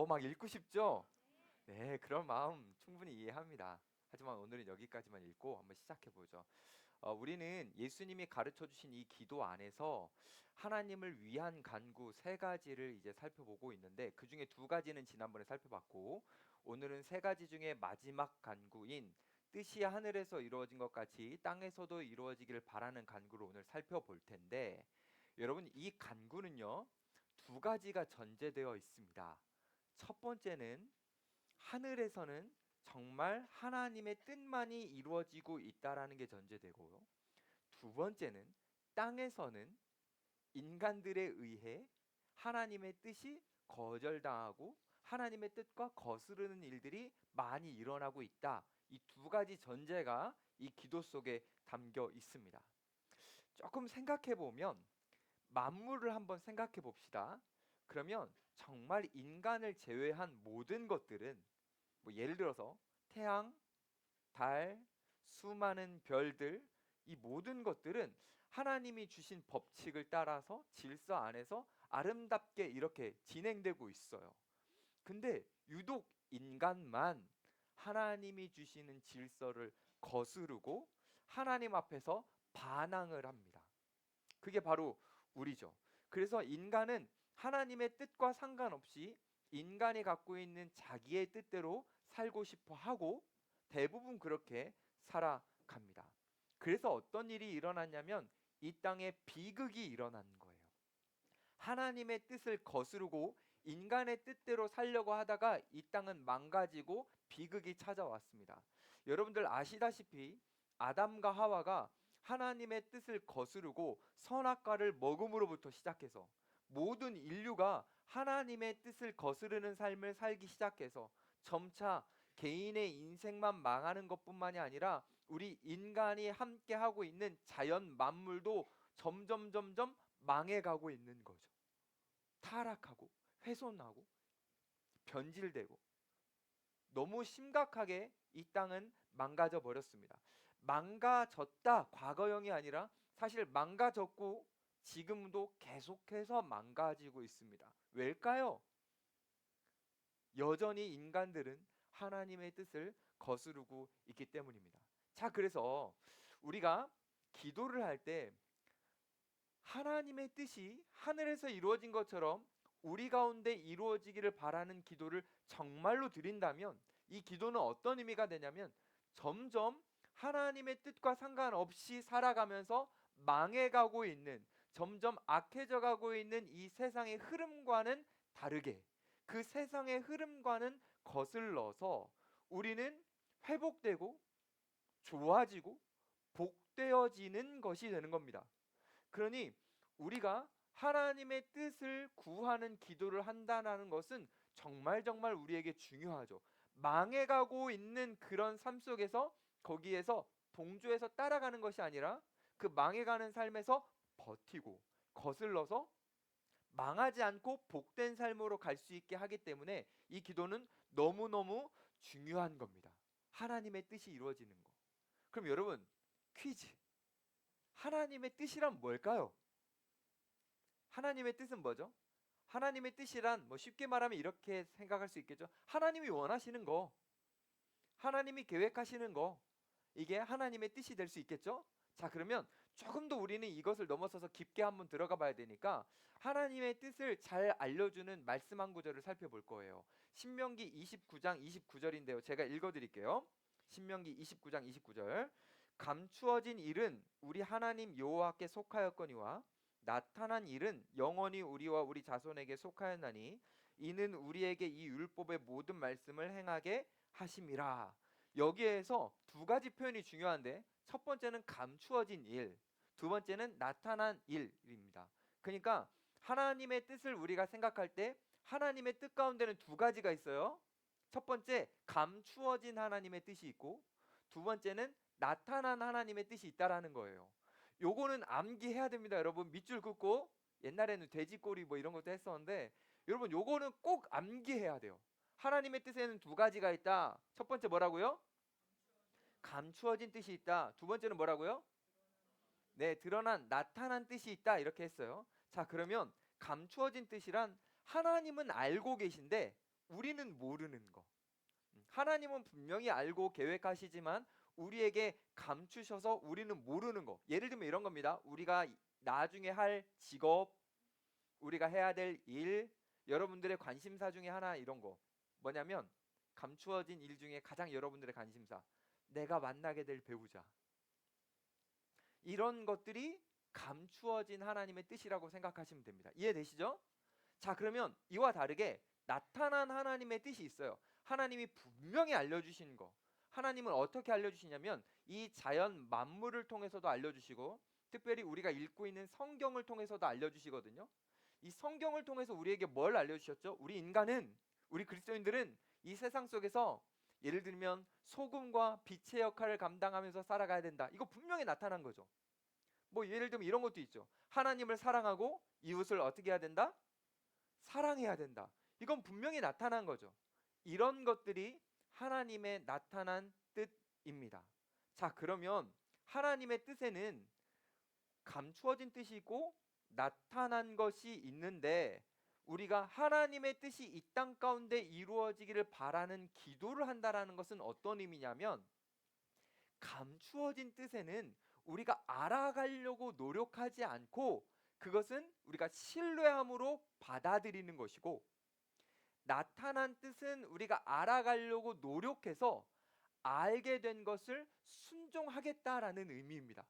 막 읽고 싶죠? 네, 그런 마음 충분히 이해합니다. 하지만 오늘은 여기까지만 읽고 한번 시작해 보죠. 우리는 예수님이 가르쳐 주신 이 기도 안에서 하나님을 위한 간구 세 가지를 이제 살펴보고 있는데, 그 중에 두 가지는 지난번에 살펴봤고, 오늘은 세 가지 중에 마지막 간구인 뜻이 하늘에서 이루어진 것 같이 땅에서도 이루어지기를 바라는 간구를 오늘 살펴볼 텐데, 여러분, 이 간구는요 두 가지가 전제되어 있습니다. 첫 번째는 하늘에서는 정말 하나님의 뜻만이 이루어지고 있다라는 게 전제되고요. 두 번째는 땅에서는 인간들에 의해 하나님의 뜻이 거절당하고 하나님의 뜻과 거스르는 일들이 많이 일어나고 있다. 이 두 가지 전제가 이 기도 속에 담겨 있습니다. 조금 생각해 보면 만물을 한번 생각해 봅시다. 그러면 정말 인간을 제외한 모든 것들은, 뭐 예를 들어서 태양, 달, 수많은 별들, 이 모든 것들은 하나님이 주신 법칙을 따라서 질서 안에서 아름답게 이렇게 진행되고 있어요. 근데 유독 인간만 하나님이 주시는 질서를 거스르고 하나님 앞에서 반항을 합니다. 그게 바로 우리죠. 그래서 인간은 하나님의 뜻과 상관없이 인간이 갖고 있는 자기의 뜻대로 살고 싶어 하고 대부분 그렇게 살아갑니다. 그래서 어떤 일이 일어났냐면 이 땅에 비극이 일어난 거예요. 하나님의 뜻을 거스르고 인간의 뜻대로 살려고 하다가 이 땅은 망가지고 비극이 찾아왔습니다. 여러분들 아시다시피 아담과 하와가 하나님의 뜻을 거스르고 선악과를 먹음으로부터 시작해서 모든 인류가 하나님의 뜻을 거스르는 삶을 살기 시작해서 점차 개인의 인생만 망하는 것뿐만이 아니라 우리 인간이 함께 하고 있는 자연 만물도 점점 망해가고 있는 거죠. 타락하고 훼손하고 변질되고 너무 심각하게 이 땅은 망가져 버렸습니다. 망가졌다 과거형이 아니라 사실 망가졌고 지금도 계속해서 망가지고 있습니다. 왜일까요? 여전히 인간들은 하나님의 뜻을 거스르고 있기 때문입니다. 자, 그래서 우리가 기도를 할 때 하나님의 뜻이 하늘에서 이루어진 것처럼 우리 가운데 이루어지기를 바라는 기도를 정말로 드린다면 이 기도는 어떤 의미가 되냐면 점점 하나님의 뜻과 상관없이 살아가면서 망해가고 있는, 점점 악해져 가고 있는 이 세상의 흐름과는 다르게, 그 세상의 흐름과는 거슬러서 우리는 회복되고 좋아지고 복되어지는 것이 되는 겁니다. 그러니 우리가 하나님의 뜻을 구하는 기도를 한다는 것은 정말 우리에게 중요하죠. 망해가고 있는 그런 삶 속에서 거기에서 동조해서 따라가는 것이 아니라 그 망해가는 삶에서 버티고 거슬러서 망하지 않고 복된 삶으로 갈 수 있게 하기 때문에 이 기도는 너무너무 중요한 겁니다. 하나님의 뜻이 이루어지는 거. 그럼 여러분, 퀴즈. 하나님의 뜻이란 뭘까요? 하나님의 뜻은 뭐죠? 하나님의 뜻이란 뭐 쉽게 말하면 이렇게 생각할 수 있겠죠. 하나님이 원하시는 거, 하나님이 계획하시는 거, 이게 하나님의 뜻이 될 수 있겠죠? 자, 그러면 조금 더 우리는 이것을 넘어서서 깊게 한번 들어가 봐야 되니까 하나님의 뜻을 잘 알려주는 말씀 한 구절을 살펴볼 거예요. 신명기 29장 29절인데요. 제가 읽어드릴게요. 신명기 29장 29절. 감추어진 일은 우리 하나님 여호와께 속하였거니와 나타난 일은 영원히 우리와 우리 자손에게 속하였나니 이는 우리에게 이 율법의 모든 말씀을 행하게 하심이라. 여기에서 두 가지 표현이 중요한데 첫 번째는 감추어진 일, 두 번째는 나타난 일입니다. 그러니까 하나님의 뜻을 우리가 생각할 때 하나님의 뜻 가운데는 두 가지가 있어요. 첫 번째, 감추어진 하나님의 뜻이 있고 두 번째는 나타난 하나님의 뜻이 있다라는 거예요. 요거는 암기해야 됩니다, 여러분. 밑줄 긋고 옛날에는 돼지꼬리 뭐 이런 것도 했었는데 여러분 요거는 꼭 암기해야 돼요. 하나님의 뜻에는 두 가지가 있다. 첫 번째 뭐라고요? 감추어진 뜻이 있다. 두 번째는 뭐라고요? 네, 드러난, 나타난 뜻이 있다. 이렇게 했어요. 자, 그러면 감추어진 뜻이란 하나님은 알고 계신데 우리는 모르는 거. 하나님은 분명히 알고 계획하시지만 우리에게 감추셔서 우리는 모르는 거. 예를 들면 이런 겁니다. 우리가 나중에 할 직업, 우리가 해야 될 일, 여러분들의 관심사 중에 하나 이런 거. 뭐냐면 감추어진 일 중에 가장 여러분들의 관심사. 내가 만나게 될 배우자. 이런 것들이 감추어진 하나님의 뜻이라고 생각하시면 됩니다. 이해되시죠? 자, 그러면 이와 다르게 나타난 하나님의 뜻이 있어요. 하나님이 분명히 알려주신 거. 하나님은 어떻게 알려주시냐면 이 자연 만물을 통해서도 알려주시고 특별히 우리가 읽고 있는 성경을 통해서도 알려주시거든요. 이 성경을 통해서 우리에게 뭘 알려주셨죠? 우리 그리스도인들은 이 세상 속에서 예를 들면 소금과 빛의 역할을 감당하면서 살아가야 된다. 이거 분명히 나타난 거죠. 뭐 예를 들면 이런 것도 있죠. 하나님을 사랑하고 이웃을 어떻게 해야 된다? 사랑해야 된다. 이건 분명히 나타난 거죠. 이런 것들이 하나님의 나타난 뜻입니다. 자, 그러면 하나님의 뜻에는 감추어진 뜻이 있고 나타난 것이 있는데 우리가 하나님의 뜻이 이 땅 가운데 이루어지기를 바라는 기도를 한다라는 것은 어떤 의미냐면 감추어진 뜻에는 우리가 알아가려고 노력하지 않고 그것은 우리가 신뢰함으로 받아들이는 것이고 나타난 뜻은 우리가 알아가려고 노력해서 알게 된 것을 순종하겠다라는 의미입니다.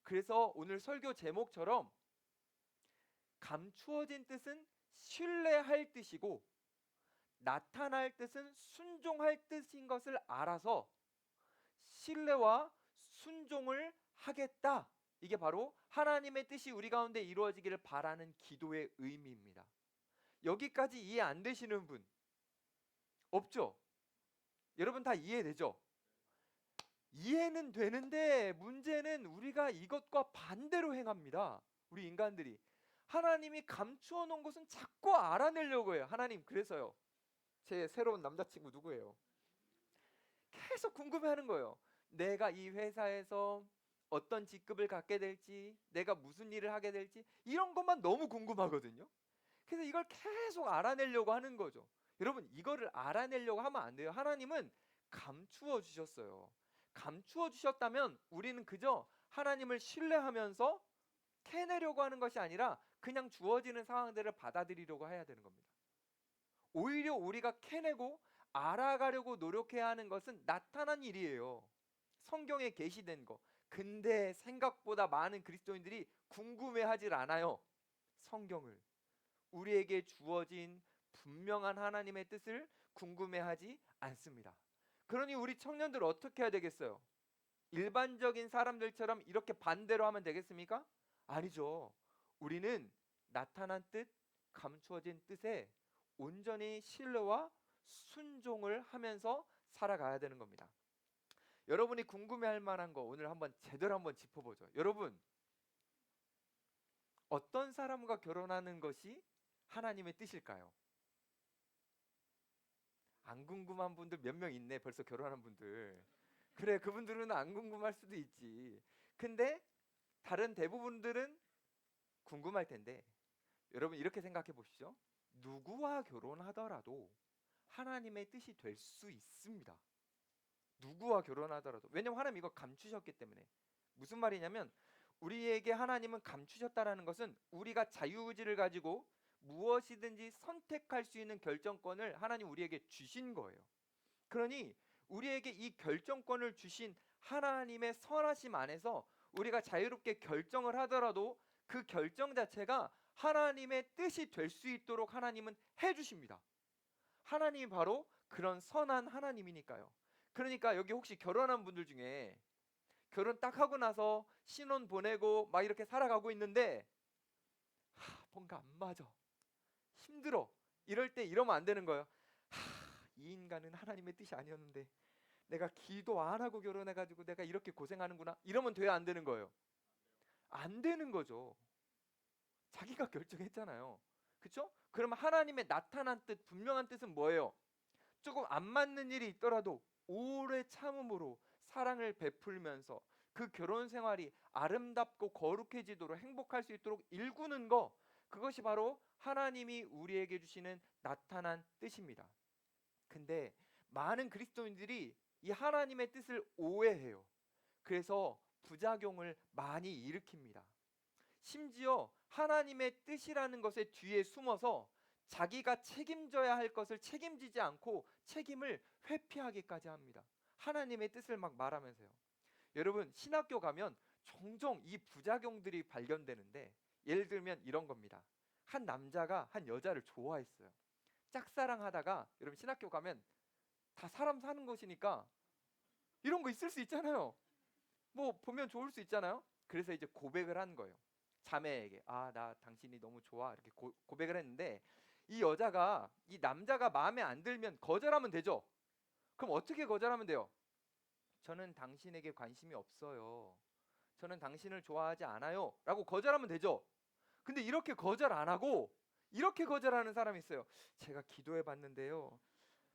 그래서 오늘 설교 제목처럼 감추어진 뜻은 신뢰할 뜻이고 나타날 뜻은 순종할 뜻인 것을 알아서 신뢰와 순종을 하겠다. 이게 바로 하나님의 뜻이 우리 가운데 이루어지기를 바라는 기도의 의미입니다. 여기까지 이해 안 되시는 분 없죠? 여러분 다 이해되죠? 이해는 되는데 문제는 우리가 이것과 반대로 행합니다. 우리 인간들이 하나님이 감추어 놓은 것은 자꾸 알아내려고 해요. 하나님 그래서요. 제 새로운 남자친구 누구예요? 계속 궁금해하는 거예요. 내가 이 회사에서 어떤 직급을 갖게 될지, 내가 무슨 일을 하게 될지 이런 것만 너무 궁금하거든요. 그래서 이걸 계속 알아내려고 하는 거죠. 여러분 이거를 알아내려고 하면 안 돼요. 하나님은 감추어 주셨어요. 감추어 주셨다면 우리는 그저 하나님을 신뢰하면서 캐내려고 하는 것이 아니라 그냥 주어지는 상황들을 받아들이려고 해야 되는 겁니다. 오히려 우리가 캐내고 알아가려고 노력해야 하는 것은 나타난 일이에요. 성경에 계시된 거. 근데 생각보다 많은 그리스도인들이 궁금해하질 않아요. 성경을. 우리에게 주어진 분명한 하나님의 뜻을 궁금해하지 않습니다. 그러니 우리 청년들 어떻게 해야 되겠어요? 일반적인 사람들처럼 이렇게 반대로 하면 되겠습니까? 아니죠. 우리는 나타난 뜻, 감추어진 뜻에 온전히 신뢰와 순종을 하면서 살아가야 되는 겁니다. 여러분이 궁금해할 만한 거 오늘 제대로 한번 짚어보죠. 여러분 어떤 사람과 결혼하는 것이 하나님의 뜻일까요? 안 궁금한 분들 몇 명 있네. 벌써 결혼한 분들. 그래, 그분들은 안 궁금할 수도 있지. 근데 다른 대부분들은 궁금할 텐데 여러분 이렇게 생각해 보시죠. 누구와 결혼하더라도 하나님의 뜻이 될 수 있습니다. 누구와 결혼하더라도. 왜냐면 하나님 이거 감추셨기 때문에. 무슨 말이냐면 우리에게 하나님은 감추셨다라는 것은 우리가 자유의지를 가지고 무엇이든지 선택할 수 있는 결정권을 하나님 우리에게 주신 거예요. 그러니 우리에게 이 결정권을 주신 하나님의 선하심 안에서 우리가 자유롭게 결정을 하더라도 그 결정 자체가 하나님의 뜻이 될 수 있도록 하나님은 해주십니다. 하나님이 바로 그런 선한 하나님이니까요. 그러니까 여기 혹시 결혼한 분들 중에 결혼 딱 하고 나서 신혼 보내고 막 이렇게 살아가고 있는데 뭔가 안 맞아. 힘들어. 이럴 때 이러면 안 되는 거예요. 이 인간은 하나님의 뜻이 아니었는데 내가 기도 안 하고 결혼해가지고 내가 이렇게 고생하는구나. 이러면 돼야 안 되는 거예요. 안 되는 거죠. 자기가 결정했잖아요. 그렇죠? 그러면 하나님의 나타난 뜻, 분명한 뜻은 뭐예요? 조금 안 맞는 일이 있더라도 오래 참음으로 사랑을 베풀면서 그 결혼 생활이 아름답고 거룩해지도록 행복할 수 있도록 일구는 거, 그것이 바로 하나님이 우리에게 주시는 나타난 뜻입니다. 근데 많은 그리스도인들이 이 하나님의 뜻을 오해해요. 그래서 부작용을 많이 일으킵니다. 심지어 하나님의 뜻이라는 것의 뒤에 숨어서 자기가 책임져야 할 것을 책임지지 않고 책임을 회피하기까지 합니다. 하나님의 뜻을 막 말하면서요. 여러분, 신학교 가면 종종 이 부작용들이 발견되는데, 예를 들면 이런 겁니다. 한 남자가 한 여자를 좋아했어요. 짝사랑하다가, 여러분 신학교 가면 다 사람 사는 곳이니까 이런 거 있을 수 있잖아요. 뭐 보면 좋을 수 있잖아요. 그래서 이제 고백을 한 거예요. 자매에게, 아, 나 당신이 너무 좋아, 이렇게 고백을 했는데, 이 여자가 이 남자가 마음에 안 들면 거절하면 되죠. 그럼 어떻게 거절하면 돼요? 저는 당신에게 관심이 없어요. 저는 당신을 좋아하지 않아요. 라고 거절하면 되죠. 근데 이렇게 거절 안 하고 이렇게 거절하는 사람이 있어요. 제가 기도해 봤는데요,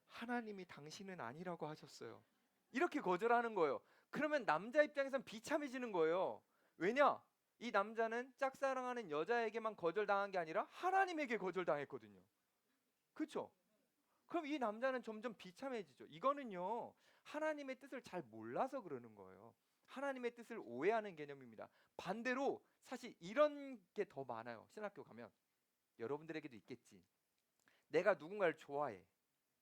하나님이 당신은 아니라고 하셨어요. 이렇게 거절하는 거예요. 그러면 남자 입장에선 비참해지는 거예요. 왜냐? 이 남자는 짝사랑하는 여자에게만 거절당한 게 아니라 하나님에게 거절당했거든요. 그렇죠? 그럼 이 남자는 점점 비참해지죠. 이거는요, 하나님의 뜻을 잘 몰라서 그러는 거예요. 하나님의 뜻을 오해하는 개념입니다. 반대로 사실 이런 게 더 많아요. 신학교 가면 여러분들에게도 있겠지. 내가 누군가를 좋아해.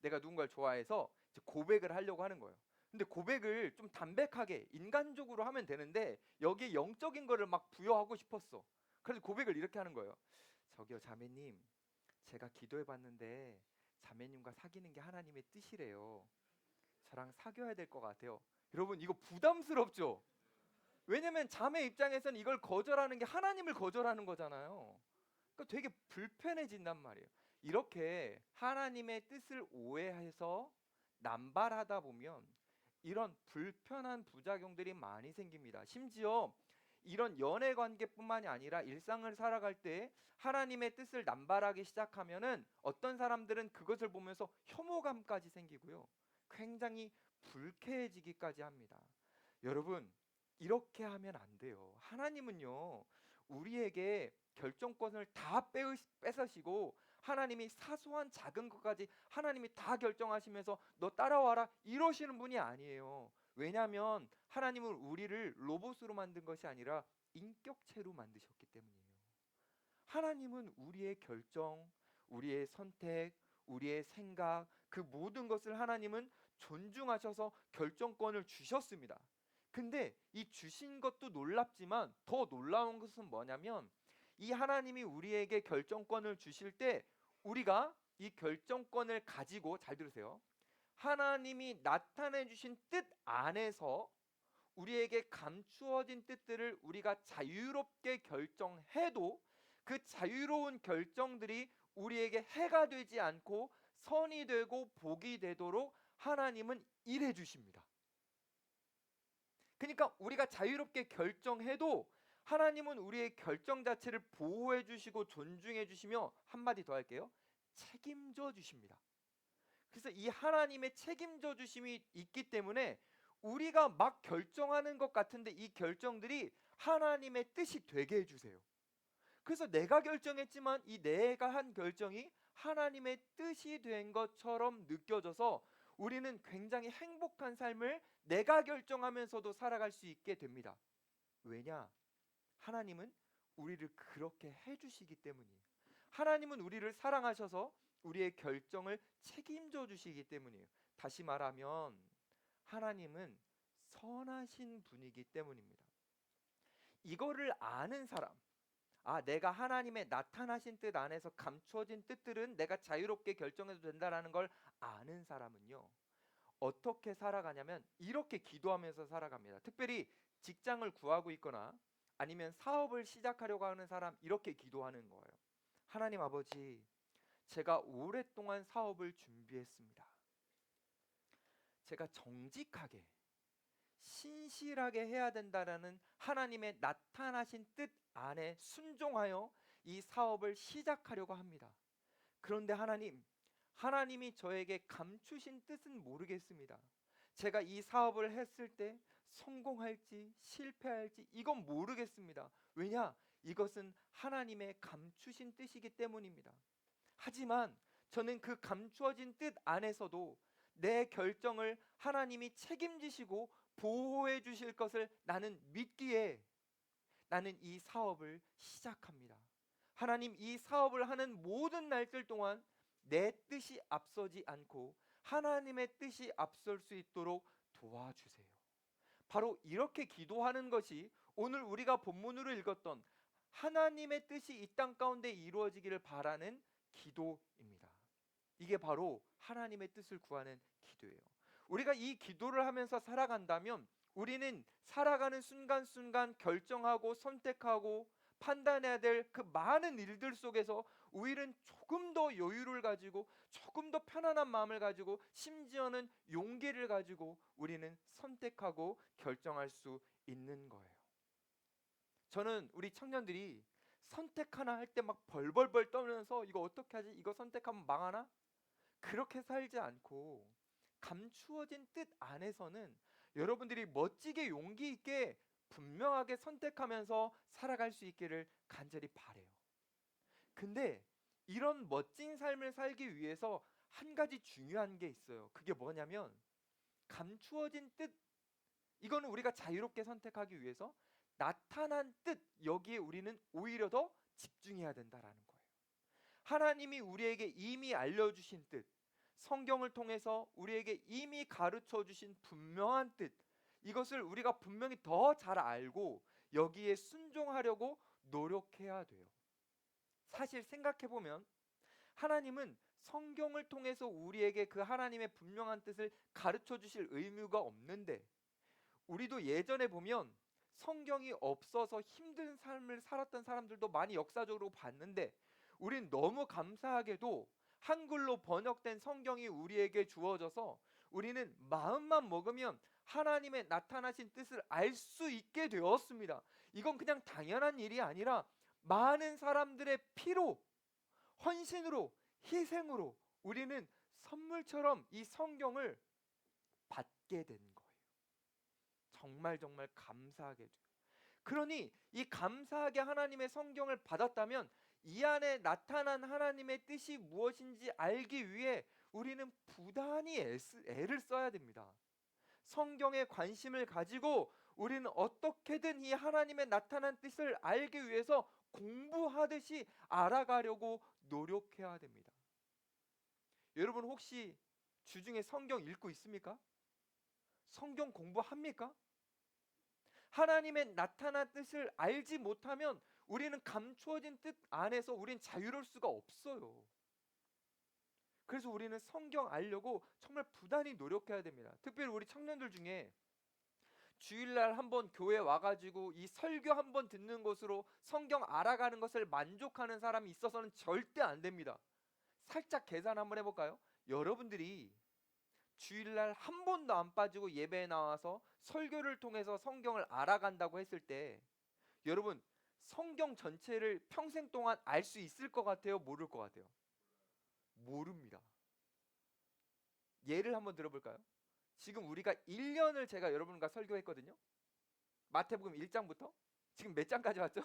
내가 누군가를 좋아해서 이제 고백을 하려고 하는 거예요. 근데 고백을 좀 담백하게 인간적으로 하면 되는데 여기에 영적인 거를 막 부여하고 싶었어. 그래서 고백을 이렇게 하는 거예요. 저기요, 자매님, 제가 기도해 봤는데 자매님과 사귀는 게 하나님의 뜻이래요. 저랑 사귀어야 될 것 같아요. 여러분, 이거 부담스럽죠? 왜냐면 자매 입장에서는 이걸 거절하는 게 하나님을 거절하는 거잖아요. 그러니까 되게 불편해진단 말이에요. 이렇게 하나님의 뜻을 오해해서 남발하다 보면 이런 불편한 부작용들이 많이 생깁니다. 심지어 이런 연애 관계뿐만이 아니라 일상을 살아갈 때 하나님의 뜻을 남발하기 시작하면은 어떤 사람들은 그것을 보면서 혐오감까지 생기고요. 굉장히 불쾌해지기까지 합니다. 여러분, 이렇게 하면 안 돼요. 하나님은요, 우리에게 결정권을 다 뺏으시고 하나님이 사소한 작은 것까지 하나님이 다 결정하시면서 너 따라와라 이러시는 분이 아니에요. 왜냐하면 하나님은 우리를 로봇으로 만든 것이 아니라 인격체로 만드셨기 때문이에요. 하나님은 우리의 결정, 우리의 선택, 우리의 생각, 그 모든 것을 하나님은 존중하셔서 결정권을 주셨습니다. 근데 이 주신 것도 놀랍지만 더 놀라운 것은 뭐냐면, 이 하나님이 우리에게 결정권을 주실 때 우리가 이 결정권을 가지고, 잘 들으세요, 하나님이 나타내 주신 뜻 안에서 우리에게 감추어진 뜻들을 우리가 자유롭게 결정해도 그 자유로운 결정들이 우리에게 해가 되지 않고 선이 되고 복이 되도록 하나님은 일해 주십니다. 그러니까 우리가 자유롭게 결정해도 하나님은 우리의 결정 자체를 보호해 주시고 존중해 주시며, 한마디 더 할게요, 책임져 주십니다. 그래서 이 하나님의 책임져 주심이 있기 때문에 우리가 막 결정하는 것 같은데 이 결정들이 하나님의 뜻이 되게 해주세요. 그래서 내가 결정했지만 이 내가 한 결정이 하나님의 뜻이 된 것처럼 느껴져서 우리는 굉장히 행복한 삶을 내가 결정하면서도 살아갈 수 있게 됩니다. 왜냐? 하나님은 우리를 그렇게 해주시기 때문이에요. 하나님은 우리를 사랑하셔서 우리의 결정을 책임져 주시기 때문이에요. 다시 말하면 하나님은 선하신 분이기 때문입니다. 이거를 아는 사람, 아, 내가 하나님의 나타나신 뜻 안에서 감추어진 뜻들은 내가 자유롭게 결정해도 된다라는 걸 아는 사람은요, 어떻게 살아가냐면 이렇게 기도하면서 살아갑니다. 특별히 직장을 구하고 있거나 아니면 사업을 시작하려고 하는 사람, 이렇게 기도하는 거예요. 하나님 아버지, 제가 오랫동안 사업을 준비했습니다. 제가 정직하게 신실하게 해야 된다라는 하나님의 나타나신 뜻 안에 순종하여 이 사업을 시작하려고 합니다. 그런데 하나님이 저에게 감추신 뜻은 모르겠습니다. 제가 이 사업을 했을 때 성공할지 실패할지 이건 모르겠습니다. 왜냐? 이것은 하나님의 감추신 뜻이기 때문입니다. 하지만 저는 그 감추어진 뜻 안에서도 내 결정을 하나님이 책임지시고 보호해 주실 것을 나는 믿기에 나는 이 사업을 시작합니다. 하나님, 이 사업을 하는 모든 날들 동안 내 뜻이 앞서지 않고 하나님의 뜻이 앞설 수 있도록 도와주세요. 바로 이렇게 기도하는 것이 오늘 우리가 본문으로 읽었던 하나님의 뜻이 이 땅 가운데 이루어지기를 바라는 기도입니다. 이게 바로 하나님의 뜻을 구하는 기도예요. 우리가 이 기도를 하면서 살아간다면 우리는 살아가는 순간순간 결정하고 선택하고 판단해야 될 그 많은 일들 속에서 우리는 조금 더 여유를 가지고 조금 더 편안한 마음을 가지고 심지어는 용기를 가지고 우리는 선택하고 결정할 수 있는 거예요. 저는 우리 청년들이 선택 하나 할 때 막 벌벌벌 떨면서 이거 어떻게 하지? 이거 선택하면 망하나? 그렇게 살지 않고 감추어진 뜻 안에서는 여러분들이 멋지게 용기 있게 분명하게 선택하면서 살아갈 수 있기를 간절히 바래요. 근데 이런 멋진 삶을 살기 위해서 한 가지 중요한 게 있어요. 그게 뭐냐면 감추어진 뜻, 이거는 우리가 자유롭게 선택하기 위해서 나타난 뜻, 여기에 우리는 오히려 더 집중해야 된다라는 거예요. 하나님이 우리에게 이미 알려주신 뜻, 성경을 통해서 우리에게 이미 가르쳐 주신 분명한 뜻, 이것을 우리가 분명히 더 잘 알고 여기에 순종하려고 노력해야 돼요. 사실 생각해 보면 하나님은 성경을 통해서 우리에게 그 하나님의 분명한 뜻을 가르쳐 주실 의무가 없는데, 우리도 예전에 보면 성경이 없어서 힘든 삶을 살았던 사람들도 많이 역사적으로 봤는데, 우린 너무 감사하게도 한글로 번역된 성경이 우리에게 주어져서 우리는 마음만 먹으면 하나님의 나타나신 뜻을 알 수 있게 되었습니다. 이건 그냥 당연한 일이 아니라 많은 사람들의 피로, 헌신으로, 희생으로 우리는 선물처럼 이 성경을 받게 된 거예요. 정말 정말 감사하게도. 그러니 이 감사하게 하나님의 성경을 받았다면 이 안에 나타난 하나님의 뜻이 무엇인지 알기 위해 우리는 부단히 애를 써야 됩니다. 성경에 관심을 가지고 우리는 어떻게든 이 하나님의 나타난 뜻을 알기 위해서 공부하듯이 알아가려고 노력해야 됩니다. 여러분 혹시 주중에 성경 읽고 있습니까? 성경 공부합니까? 하나님의 나타난 뜻을 알지 못하면 우리는 감추어진 뜻 안에서 우리는 자유로울 수가 없어요. 그래서 우리는 성경 알려고 정말 부단히 노력해야 됩니다. 특별히 우리 청년들 중에 주일날 한번 교회 와가지고 이 설교 한번 듣는 것으로 성경 알아가는 것을 만족하는 사람이 있어서는 절대 안 됩니다. 살짝 계산 한번 해볼까요? 여러분들이 주일날 한 번도 안 빠지고 예배에 나와서 설교를 통해서 성경을 알아간다고 했을 때 여러분 성경 전체를 평생 동안 알 수 있을 것 같아요? 모를 것 같아요? 모릅니다. 예를 한번 들어볼까요? 지금 우리가 1년을 제가 여러분과 설교했거든요. 마태복음 1장부터 지금 몇 장까지 왔죠?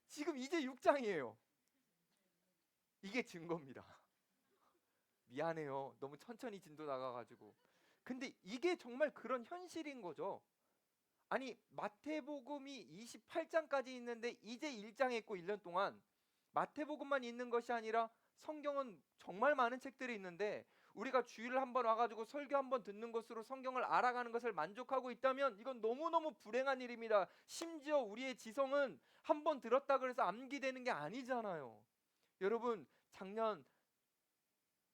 지금 이제 6장이에요. 이게 증거입니다. 미안해요. 너무 천천히 진도 나가가지고. 근데 이게 정말 그런 현실인 거죠. 아니 마태복음이 28장까지 있는데 이제 1장 했고 1년 동안 마태복음만 있는 것이 아니라 성경은 정말 많은 책들이 있는데 우리가 주일을 한번 와가지고 설교 한번 듣는 것으로 성경을 알아가는 것을 만족하고 있다면 이건 너무너무 불행한 일입니다. 심지어 우리의 지성은 한번 들었다 그래서 암기되는 게 아니잖아요. 여러분 작년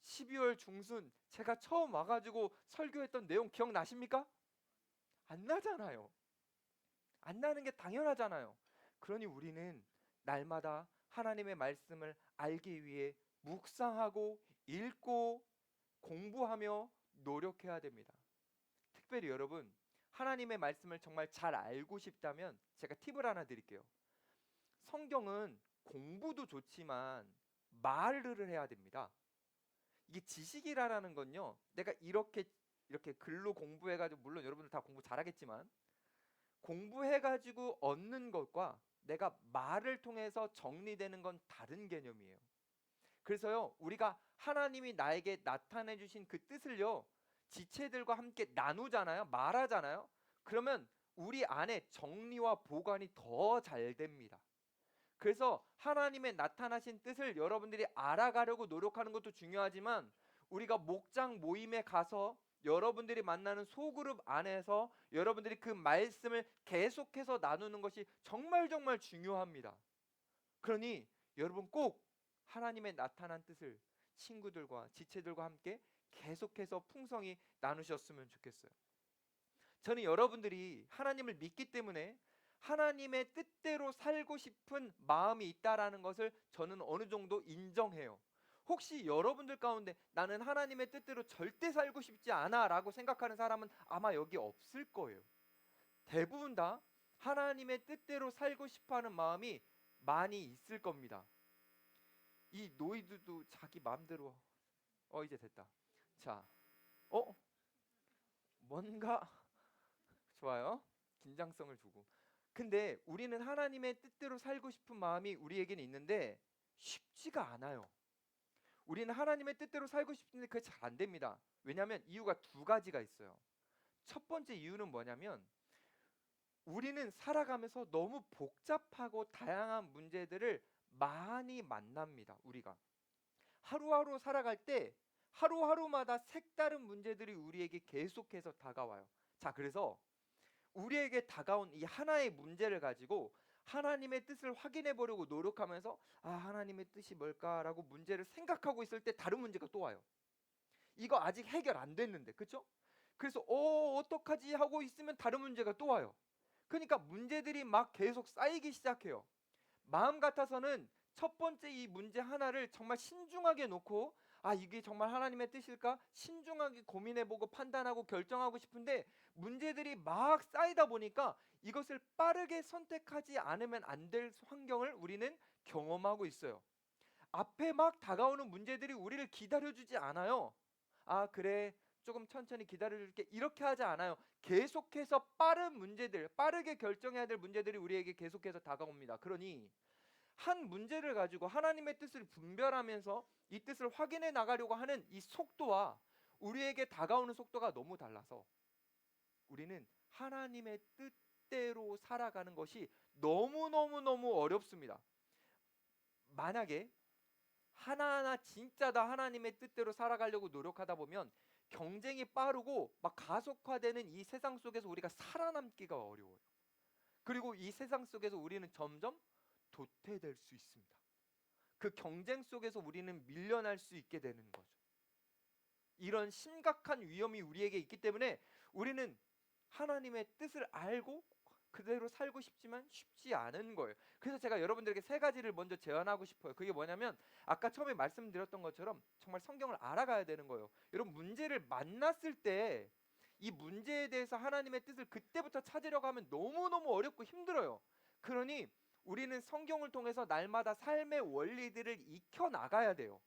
12월 중순 제가 처음 와가지고 설교했던 내용 기억나십니까? 안 나잖아요. 안 나는 게 당연하잖아요. 그러니 우리는 날마다 하나님의 말씀을 알기 위해 묵상하고 읽고 공부하며 노력해야 됩니다. 특별히 여러분 하나님의 말씀을 정말 잘 알고 싶다면 제가 팁을 하나 드릴게요. 성경은 공부도 좋지만 말을 해야 됩니다. 이게 지식이라는 건요. 내가 이렇게 글로 공부해가지고 물론 여러분들 다 공부 잘하겠지만 공부해가지고 얻는 것과 내가 말을 통해서 정리되는 건 다른 개념이에요. 그래서요, 우리가 하나님이 나에게 나타내 주신 그 뜻을요, 지체들과 함께 나누잖아요. 말하잖아요. 그러면 우리 안에 정리와 보관이 더 잘 됩니다. 그래서 하나님의 나타나신 뜻을 여러분들이 알아가려고 노력하는 것도 중요하지만, 우리가 목장 모임에 가서 여러분들이 만나는 소그룹 안에서 여러분들이 그 말씀을 계속해서 나누는 것이 정말 정말 중요합니다. 그러니 여러분 꼭 하나님의 나타난 뜻을 친구들과 지체들과 함께 계속해서 풍성히 나누셨으면 좋겠어요. 저는 여러분들이 하나님을 믿기 때문에 하나님의 뜻대로 살고 싶은 마음이 있다라는 것을 저는 어느 정도 인정해요. 혹시 여러분들 가운데 나는 하나님의 뜻대로 절대 살고 싶지 않아 라고 생각하는 사람은 아마 여기 없을 거예요. 대부분 다 하나님의 뜻대로 살고 싶어하는 마음이 많이 있을 겁니다. 이 노이드도 자기 마음대로 이제 됐다. 자, 뭔가 좋아요. 긴장성을 주고. 근데 우리는 하나님의 뜻대로 살고 싶은 마음이 우리에게는 있는데 쉽지가 않아요. 우리는 하나님의 뜻대로 살고 싶은데 그게 잘 안 됩니다. 왜냐하면 이유가 두 가지가 있어요. 첫 번째 이유는 뭐냐면, 우리는 살아가면서 너무 복잡하고 다양한 문제들을 많이 만납니다. 우리가 하루하루 살아갈 때 하루하루마다 색다른 문제들이 우리에게 계속해서 다가와요. 자, 그래서 우리에게 다가온 이 하나의 문제를 가지고 하나님의 뜻을 확인해 보려고 노력하면서 하나님의 뜻이 뭘까라고 문제를 생각하고 있을 때 다른 문제가 또 와요. 이거 아직 해결 안 됐는데, 그렇죠? 그래서 어떡하지 하고 있으면 다른 문제가 또 와요. 그러니까 문제들이 막 계속 쌓이기 시작해요. 마음 같아서는 첫 번째 이 문제 하나를 정말 신중하게 놓고 이게 정말 하나님의 뜻일까? 신중하게 고민해보고 판단하고 결정하고 싶은데 문제들이 막 쌓이다 보니까 이것을 빠르게 선택하지 않으면 안 될 환경을 우리는 경험하고 있어요. 앞에 막 다가오는 문제들이 우리를 기다려주지 않아요. 그래, 조금 천천히 기다려줄게, 이렇게 하지 않아요. 계속해서 빠른 문제들, 빠르게 결정해야 될 문제들이 우리에게 계속해서 다가옵니다. 그러니 한 문제를 가지고 하나님의 뜻을 분별하면서 이 뜻을 확인해 나가려고 하는 이 속도와 우리에게 다가오는 속도가 너무 달라서 우리는 하나님의 뜻대로 살아가는 것이 너무너무너무 어렵습니다. 만약에 하나하나 진짜 다 하나님의 뜻대로 살아가려고 노력하다 보면 경쟁이 빠르고 막 가속화되는 이 세상 속에서 우리가 살아남기가 어려워요. 그리고 이 세상 속에서 우리는 점점 도태될 수 있습니다. 그 경쟁 속에서 우리는 밀려날 수 있게 되는 거죠. 이런 심각한 위험이 우리에게 있기 때문에 우리는 하나님의 뜻을 알고 그대로 살고 싶지만 쉽지 않은 거예요. 그래서 제가 여러분들에게 세 가지를 먼저 제안하고 싶어요. 그게 뭐냐면, 아까 처음에 말씀드렸던 것처럼 정말 성경을 알아가야 되는 거예요. 여러분, 문제를 만났을 때 이 문제에 대해서 하나님의 뜻을 그때부터 찾으려고 하면 너무너무 어렵고 힘들어요. 그러니 우리는 성경을 통해서 날마다 삶의 원리들을 익혀 나가야 돼요.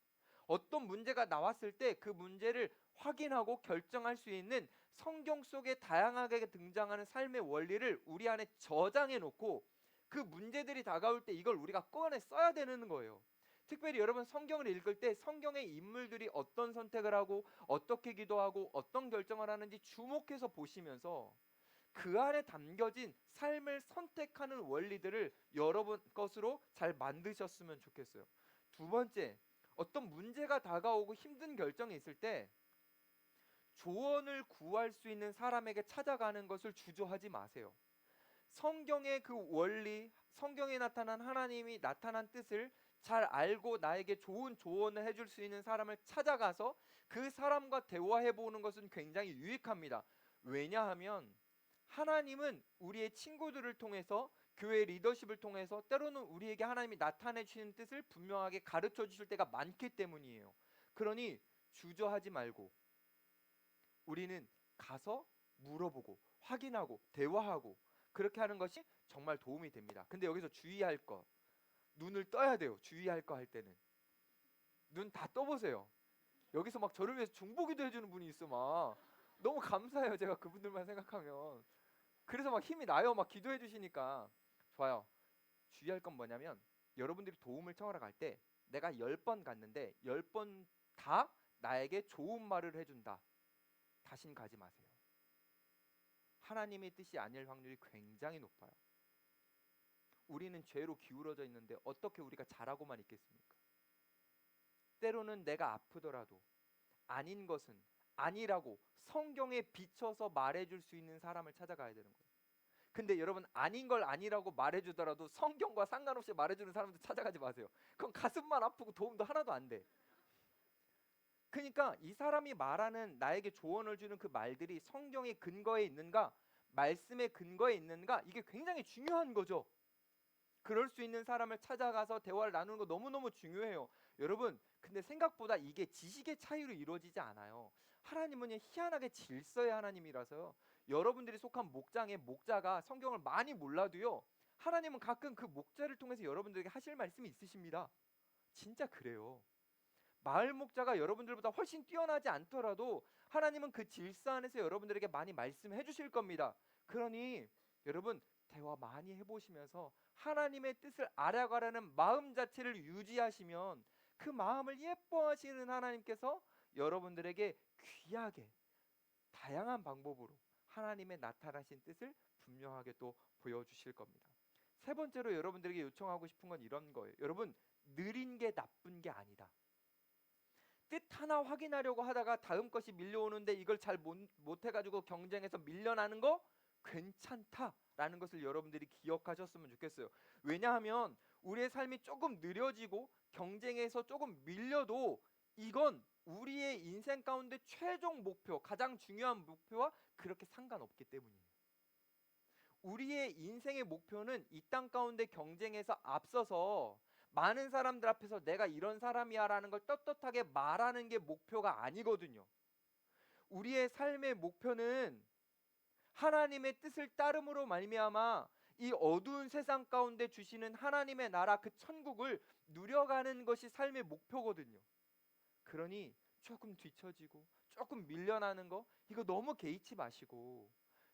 어떤 문제가 나왔을 때 그 문제를 확인하고 결정할 수 있는 성경 속에 다양하게 등장하는 삶의 원리를 우리 안에 저장해 놓고 그 문제들이 다가올 때 이걸 우리가 꺼내 써야 되는 거예요. 특별히 여러분 성경을 읽을 때 성경의 인물들이 어떤 선택을 하고 어떻게 기도하고 어떤 결정을 하는지 주목해서 보시면서 그 안에 담겨진 삶을 선택하는 원리들을 여러분 것으로 잘 만드셨으면 좋겠어요. 두 번째, 어떤 문제가 다가오고 힘든 결정이 있을 때 조언을 구할 수 있는 사람에게 찾아가는 것을 주저하지 마세요. 성경의 그 원리, 성경에 나타난 하나님이 나타난 뜻을 잘 알고 나에게 좋은 조언을 해줄 수 있는 사람을 찾아가서 그 사람과 대화해 보는 것은 굉장히 유익합니다. 왜냐하면 하나님은 우리의 친구들을 통해서, 교회 리더십을 통해서 때로는 우리에게 하나님이 나타내 주시는 뜻을 분명하게 가르쳐 주실 때가 많기 때문이에요. 그러니 주저하지 말고 우리는 가서 물어보고 확인하고 대화하고 그렇게 하는 것이 정말 도움이 됩니다. 근데 여기서 주의할 거, 눈을 떠야 돼요. 주의할 거 할 때는 눈 다 떠보세요. 여기서 막 저를 위해서 중보기도 해주는 분이 있어. 막 너무 감사해요. 제가 그분들만 생각하면. 그래서 막 힘이 나요. 막 기도해 주시니까 좋아요. 주의할 건 뭐냐면, 여러분들이 도움을 청하러 갈 때 내가 10번 갔는데 10번 다 나에게 좋은 말을 해준다. 다신 가지 마세요. 하나님의 뜻이 아닐 확률이 굉장히 높아요. 우리는 죄로 기울어져 있는데 어떻게 우리가 잘하고만 있겠습니까? 때로는 내가 아프더라도 아닌 것은 아니라고 성경에 비춰서 말해줄 수 있는 사람을 찾아가야 되는 거예요. 근데 여러분, 아닌 걸 아니라고 말해주더라도 성경과 상관없이 말해주는 사람들 찾아가지 마세요. 그건 가슴만 아프고 도움도 하나도 안 돼. 그러니까 이 사람이 말하는, 나에게 조언을 주는 그 말들이 성경의 근거에 있는가, 말씀의 근거에 있는가, 이게 굉장히 중요한 거죠. 그럴 수 있는 사람을 찾아가서 대화를 나누는 거 너무너무 중요해요. 여러분, 근데 생각보다 이게 지식의 차이로 이루어지지 않아요. 하나님은 희한하게 질서의 하나님이라서요. 여러분들이 속한 목장의 목자가 성경을 많이 몰라도요, 하나님은 가끔 그 목자를 통해서 여러분들에게 하실 말씀이 있으십니다. 진짜 그래요. 마을 목자가 여러분들보다 훨씬 뛰어나지 않더라도 하나님은 그 질서 안에서 여러분들에게 많이 말씀해 주실 겁니다. 그러니 여러분, 대화 많이 해보시면서 하나님의 뜻을 알아가려는 마음 자체를 유지하시면 그 마음을 예뻐하시는 하나님께서 여러분들에게 귀하게 다양한 방법으로 하나님의 나타나신 뜻을 분명하게 또 보여주실 겁니다. 세 번째로 여러분들에게 요청하고 싶은 건 이런 거예요. 여러분, 느린 게 나쁜 게 아니다. 뜻 하나 확인하려고 하다가 다음 것이 밀려오는데 이걸 잘 못 해가지고 경쟁에서 밀려나는 거 괜찮다라는 것을 여러분들이 기억하셨으면 좋겠어요. 왜냐하면 우리의 삶이 조금 느려지고 경쟁에서 조금 밀려도 이건 우리의 인생 가운데 최종 목표, 가장 중요한 목표와 그렇게 상관없기 때문이에요. 우리의 인생의 목표는 이 땅 가운데 경쟁에서 앞서서 많은 사람들 앞에서 내가 이런 사람이야 라는 걸 떳떳하게 말하는 게 목표가 아니거든요. 우리의 삶의 목표는 하나님의 뜻을 따름으로 말미암아 이 어두운 세상 가운데 주시는 하나님의 나라, 그 천국을 누려가는 것이 삶의 목표거든요. 그러니 조금 뒤처지고 조금 밀려나는 거, 이거 너무 개의치 마시고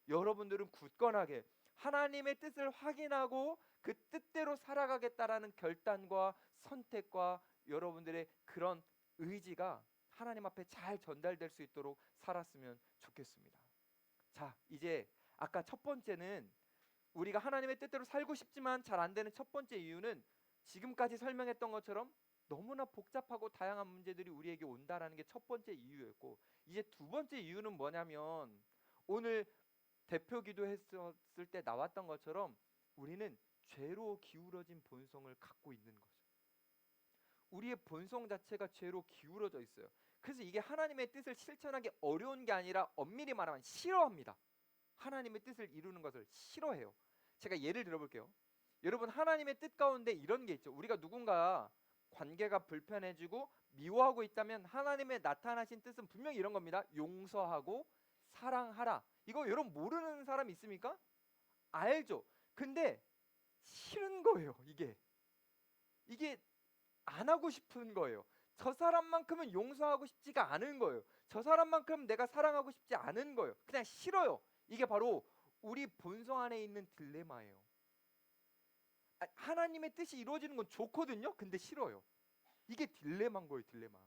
여러분들은 굳건하게 하나님의 뜻을 확인하고 그 뜻대로 살아가겠다라는 결단과 선택과 여러분들의 그런 의지가 하나님 앞에 잘 전달될 수 있도록 살았으면 좋겠습니다. 자, 이제 아까 첫 번째는 우리가 하나님의 뜻대로 살고 싶지만 잘 안 되는 첫 번째 이유는 지금까지 설명했던 것처럼 너무나 복잡하고 다양한 문제들이 우리에게 온다라는 게 첫 번째 이유였고, 이제 두 번째 이유는 뭐냐면 오늘 대표 기도했을 때 나왔던 것처럼 우리는 죄로 기울어진 본성을 갖고 있는 거죠. 우리의 본성 자체가 죄로 기울어져 있어요. 그래서 이게 하나님의 뜻을 실천하기 어려운 게 아니라 엄밀히 말하면 싫어합니다. 하나님의 뜻을 이루는 것을 싫어해요. 제가 예를 들어볼게요. 여러분, 하나님의 뜻 가운데 이런 게 있죠. 우리가 누군가 관계가 불편해지고 미워하고 있다면 하나님의 나타나신 뜻은 분명히 이런 겁니다. 용서하고 사랑하라. 이거 여러분 모르는 사람 있습니까? 알죠. 근데 싫은 거예요. 이게 안 하고 싶은 거예요. 저 사람만큼은 용서하고 싶지가 않은 거예요. 저 사람만큼 내가 사랑하고 싶지 않은 거예요. 그냥 싫어요. 이게 바로 우리 본성 안에 있는 딜레마예요. 하나님의 뜻이 이루어지는 건 좋거든요. 근데 싫어요. 이게 딜레마인 거예요. 딜레마.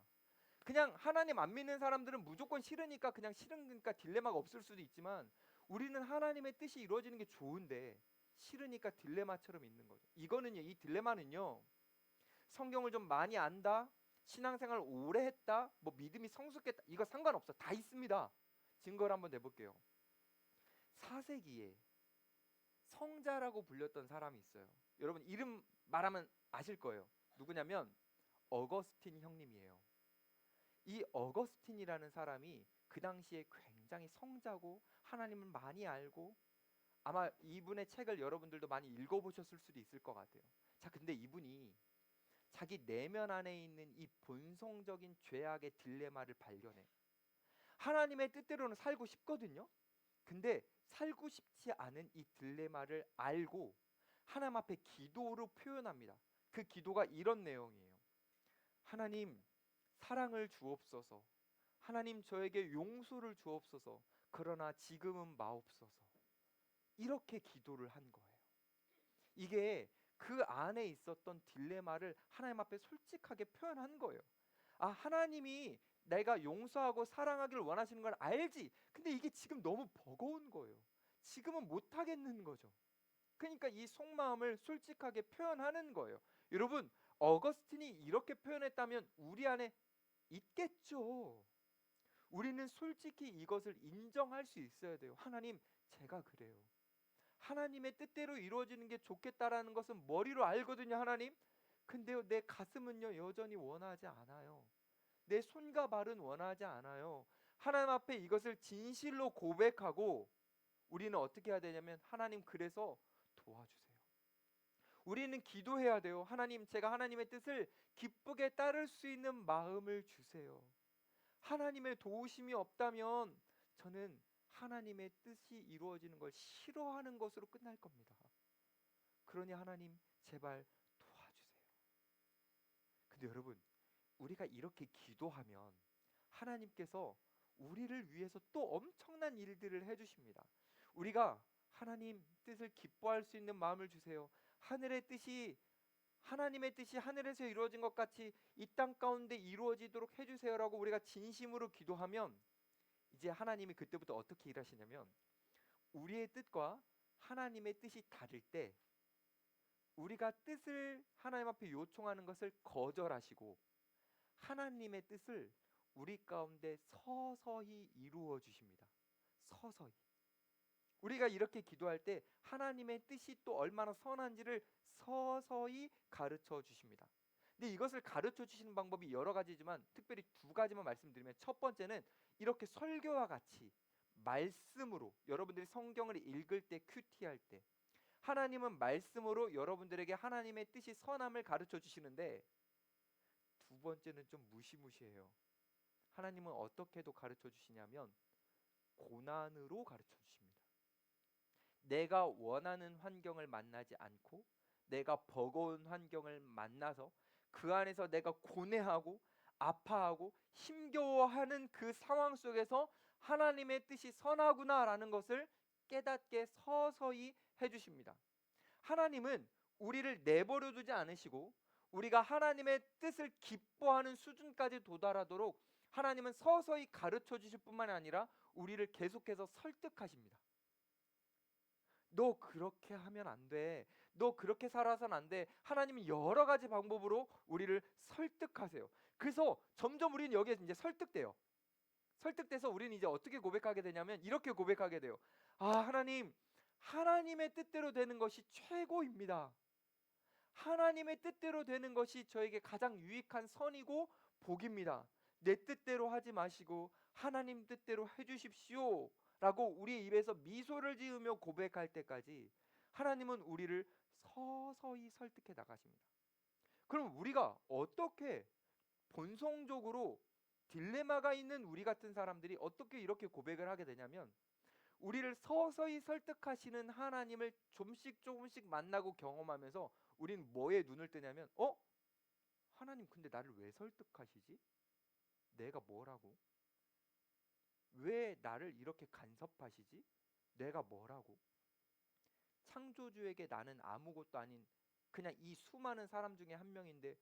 그냥 하나님 안 믿는 사람들은 무조건 싫으니까 그냥 싫으니까 딜레마가 없을 수도 있지만, 우리는 하나님의 뜻이 이루어지는 게 좋은데 싫으니까 딜레마처럼 있는 거죠. 이거는요, 이 딜레마는요, 성경을 좀 많이 안다, 신앙생활 오래 했다, 뭐 믿음이 성숙했다, 이거 상관없어. 다 있습니다. 증거를 한번 내볼게요. 4세기에 성자라고 불렸던 사람이 있어요. 여러분 이름 말하면 아실 거예요. 누구냐면 어거스틴 형님이에요. 이 어거스틴이라는 사람이 그 당시에 굉장히 성자고 하나님을 많이 알고, 아마 이분의 책을 여러분들도 많이 읽어보셨을 수도 있을 것 같아요. 자, 근데 이분이 자기 내면 안에 있는 이 본성적인 죄악의 딜레마를 발견해. 하나님의 뜻대로는 살고 싶거든요. 근데 살고 싶지 않은 이 딜레마를 알고 하나님 앞에 기도로 표현합니다. 그 기도가 이런 내용이에요. 하나님, 사랑을 주옵소서. 하나님, 저에게 용서를 주옵소서. 그러나 지금은 마옵소서. 이렇게 기도를 한 거예요. 이게 그 안에 있었던 딜레마를 하나님 앞에 솔직하게 표현한 거예요. 아, 하나님이 내가 용서하고 사랑하기를 원하시는 걸 알지. 근데 이게 지금 너무 버거운 거예요. 지금은 못 하겠는 거죠. 그러니까 이 속마음을 솔직하게 표현하는 거예요. 여러분, 어거스틴이 이렇게 표현했다면 우리 안에 있겠죠. 우리는 솔직히 이것을 인정할 수 있어야 돼요. 하나님, 제가 그래요. 하나님의 뜻대로 이루어지는 게 좋겠다라는 것은 머리로 알거든요, 하나님. 근데요, 내 가슴은요, 여전히 원하지 않아요. 내 손과 발은 원하지 않아요. 하나님 앞에 이것을 진실로 고백하고 우리는 어떻게 해야 되냐면, 하나님, 그래서 도와주세요. 우리는 기도해야 돼요. 하나님, 제가 하나님의 뜻을 기쁘게 따를 수 있는 마음을 주세요. 하나님의 도우심이 없다면 저는 하나님의 뜻이 이루어지는 걸 싫어하는 것으로 끝날 겁니다. 그러니 하나님, 제발 도와주세요. 근데 여러분, 우리가 이렇게 기도하면 하나님께서 우리를 위해서 또 엄청난 일들을 해주십니다. 우리가 하나님 뜻을 기뻐할 수 있는 마음을 주세요. 하늘의 뜻이, 하나님의 뜻이 하늘에서 이루어진 것 같이 이 땅 가운데 이루어지도록 해주세요라고 우리가 진심으로 기도하면, 이제 하나님이 그때부터 어떻게 일하시냐면, 우리의 뜻과 하나님의 뜻이 다를 때 우리가 뜻을 하나님 앞에 요청하는 것을 거절하시고 하나님의 뜻을 우리 가운데 서서히 이루어 주십니다. 서서히. 우리가 이렇게 기도할 때 하나님의 뜻이 또 얼마나 선한지를 서서히 가르쳐 주십니다. 근데 이것을 가르쳐 주시는 방법이 여러 가지지만 특별히 두 가지만 말씀드리면, 첫 번째는 이렇게 설교와 같이 말씀으로, 여러분들이 성경을 읽을 때, 큐티할 때 하나님은 말씀으로 여러분들에게 하나님의 뜻이 선함을 가르쳐 주시는데, 두 번째는 좀 무시무시해요. 하나님은 어떻게도 가르쳐 주시냐면 고난으로 가르쳐 주십니다. 내가 원하는 환경을 만나지 않고 내가 버거운 환경을 만나서 그 안에서 내가 고뇌하고 아파하고 힘겨워하는 그 상황 속에서 하나님의 뜻이 선하구나라는 것을 깨닫게 서서히 해주십니다. 하나님은 우리를 내버려 두지 않으시고 우리가 하나님의 뜻을 기뻐하는 수준까지 도달하도록 하나님은 서서히 가르쳐 주실 뿐만 아니라 우리를 계속해서 설득하십니다. 너 그렇게 하면 안 돼. 너 그렇게 살아서는 안 돼. 하나님은 여러 가지 방법으로 우리를 설득하세요. 그래서 점점 우리는 여기에 이제 설득돼요. 설득돼서 우리는 이제 어떻게 고백하게 되냐면 이렇게 고백하게 돼요. 아, 하나님, 하나님의 뜻대로 되는 것이 최고입니다. 하나님의 뜻대로 되는 것이 저에게 가장 유익한 선이고 복입니다. 내 뜻대로 하지 마시고 하나님 뜻대로 해주십시오 라고 우리의 입에서 미소를 지으며 고백할 때까지 하나님은 우리를 서서히 설득해 나가십니다. 그럼 우리가 어떻게 본성적으로 딜레마가 있는 우리 같은 사람들이 어떻게 이렇게 고백을 하게 되냐면, 우리를 서서히 설득하시는 하나님을 조금씩 만나고 경험하면서 우리는 뭐에 눈을 뜨냐면, 하나님, 근데 나를 왜 설득하시지? 내가 뭐라고? 왜 나를 이렇게 간섭하시지? 내가 뭐라고? 창조주에게 나는 아무것도 아닌 그냥 이 수많은 사람 중에 한 명인데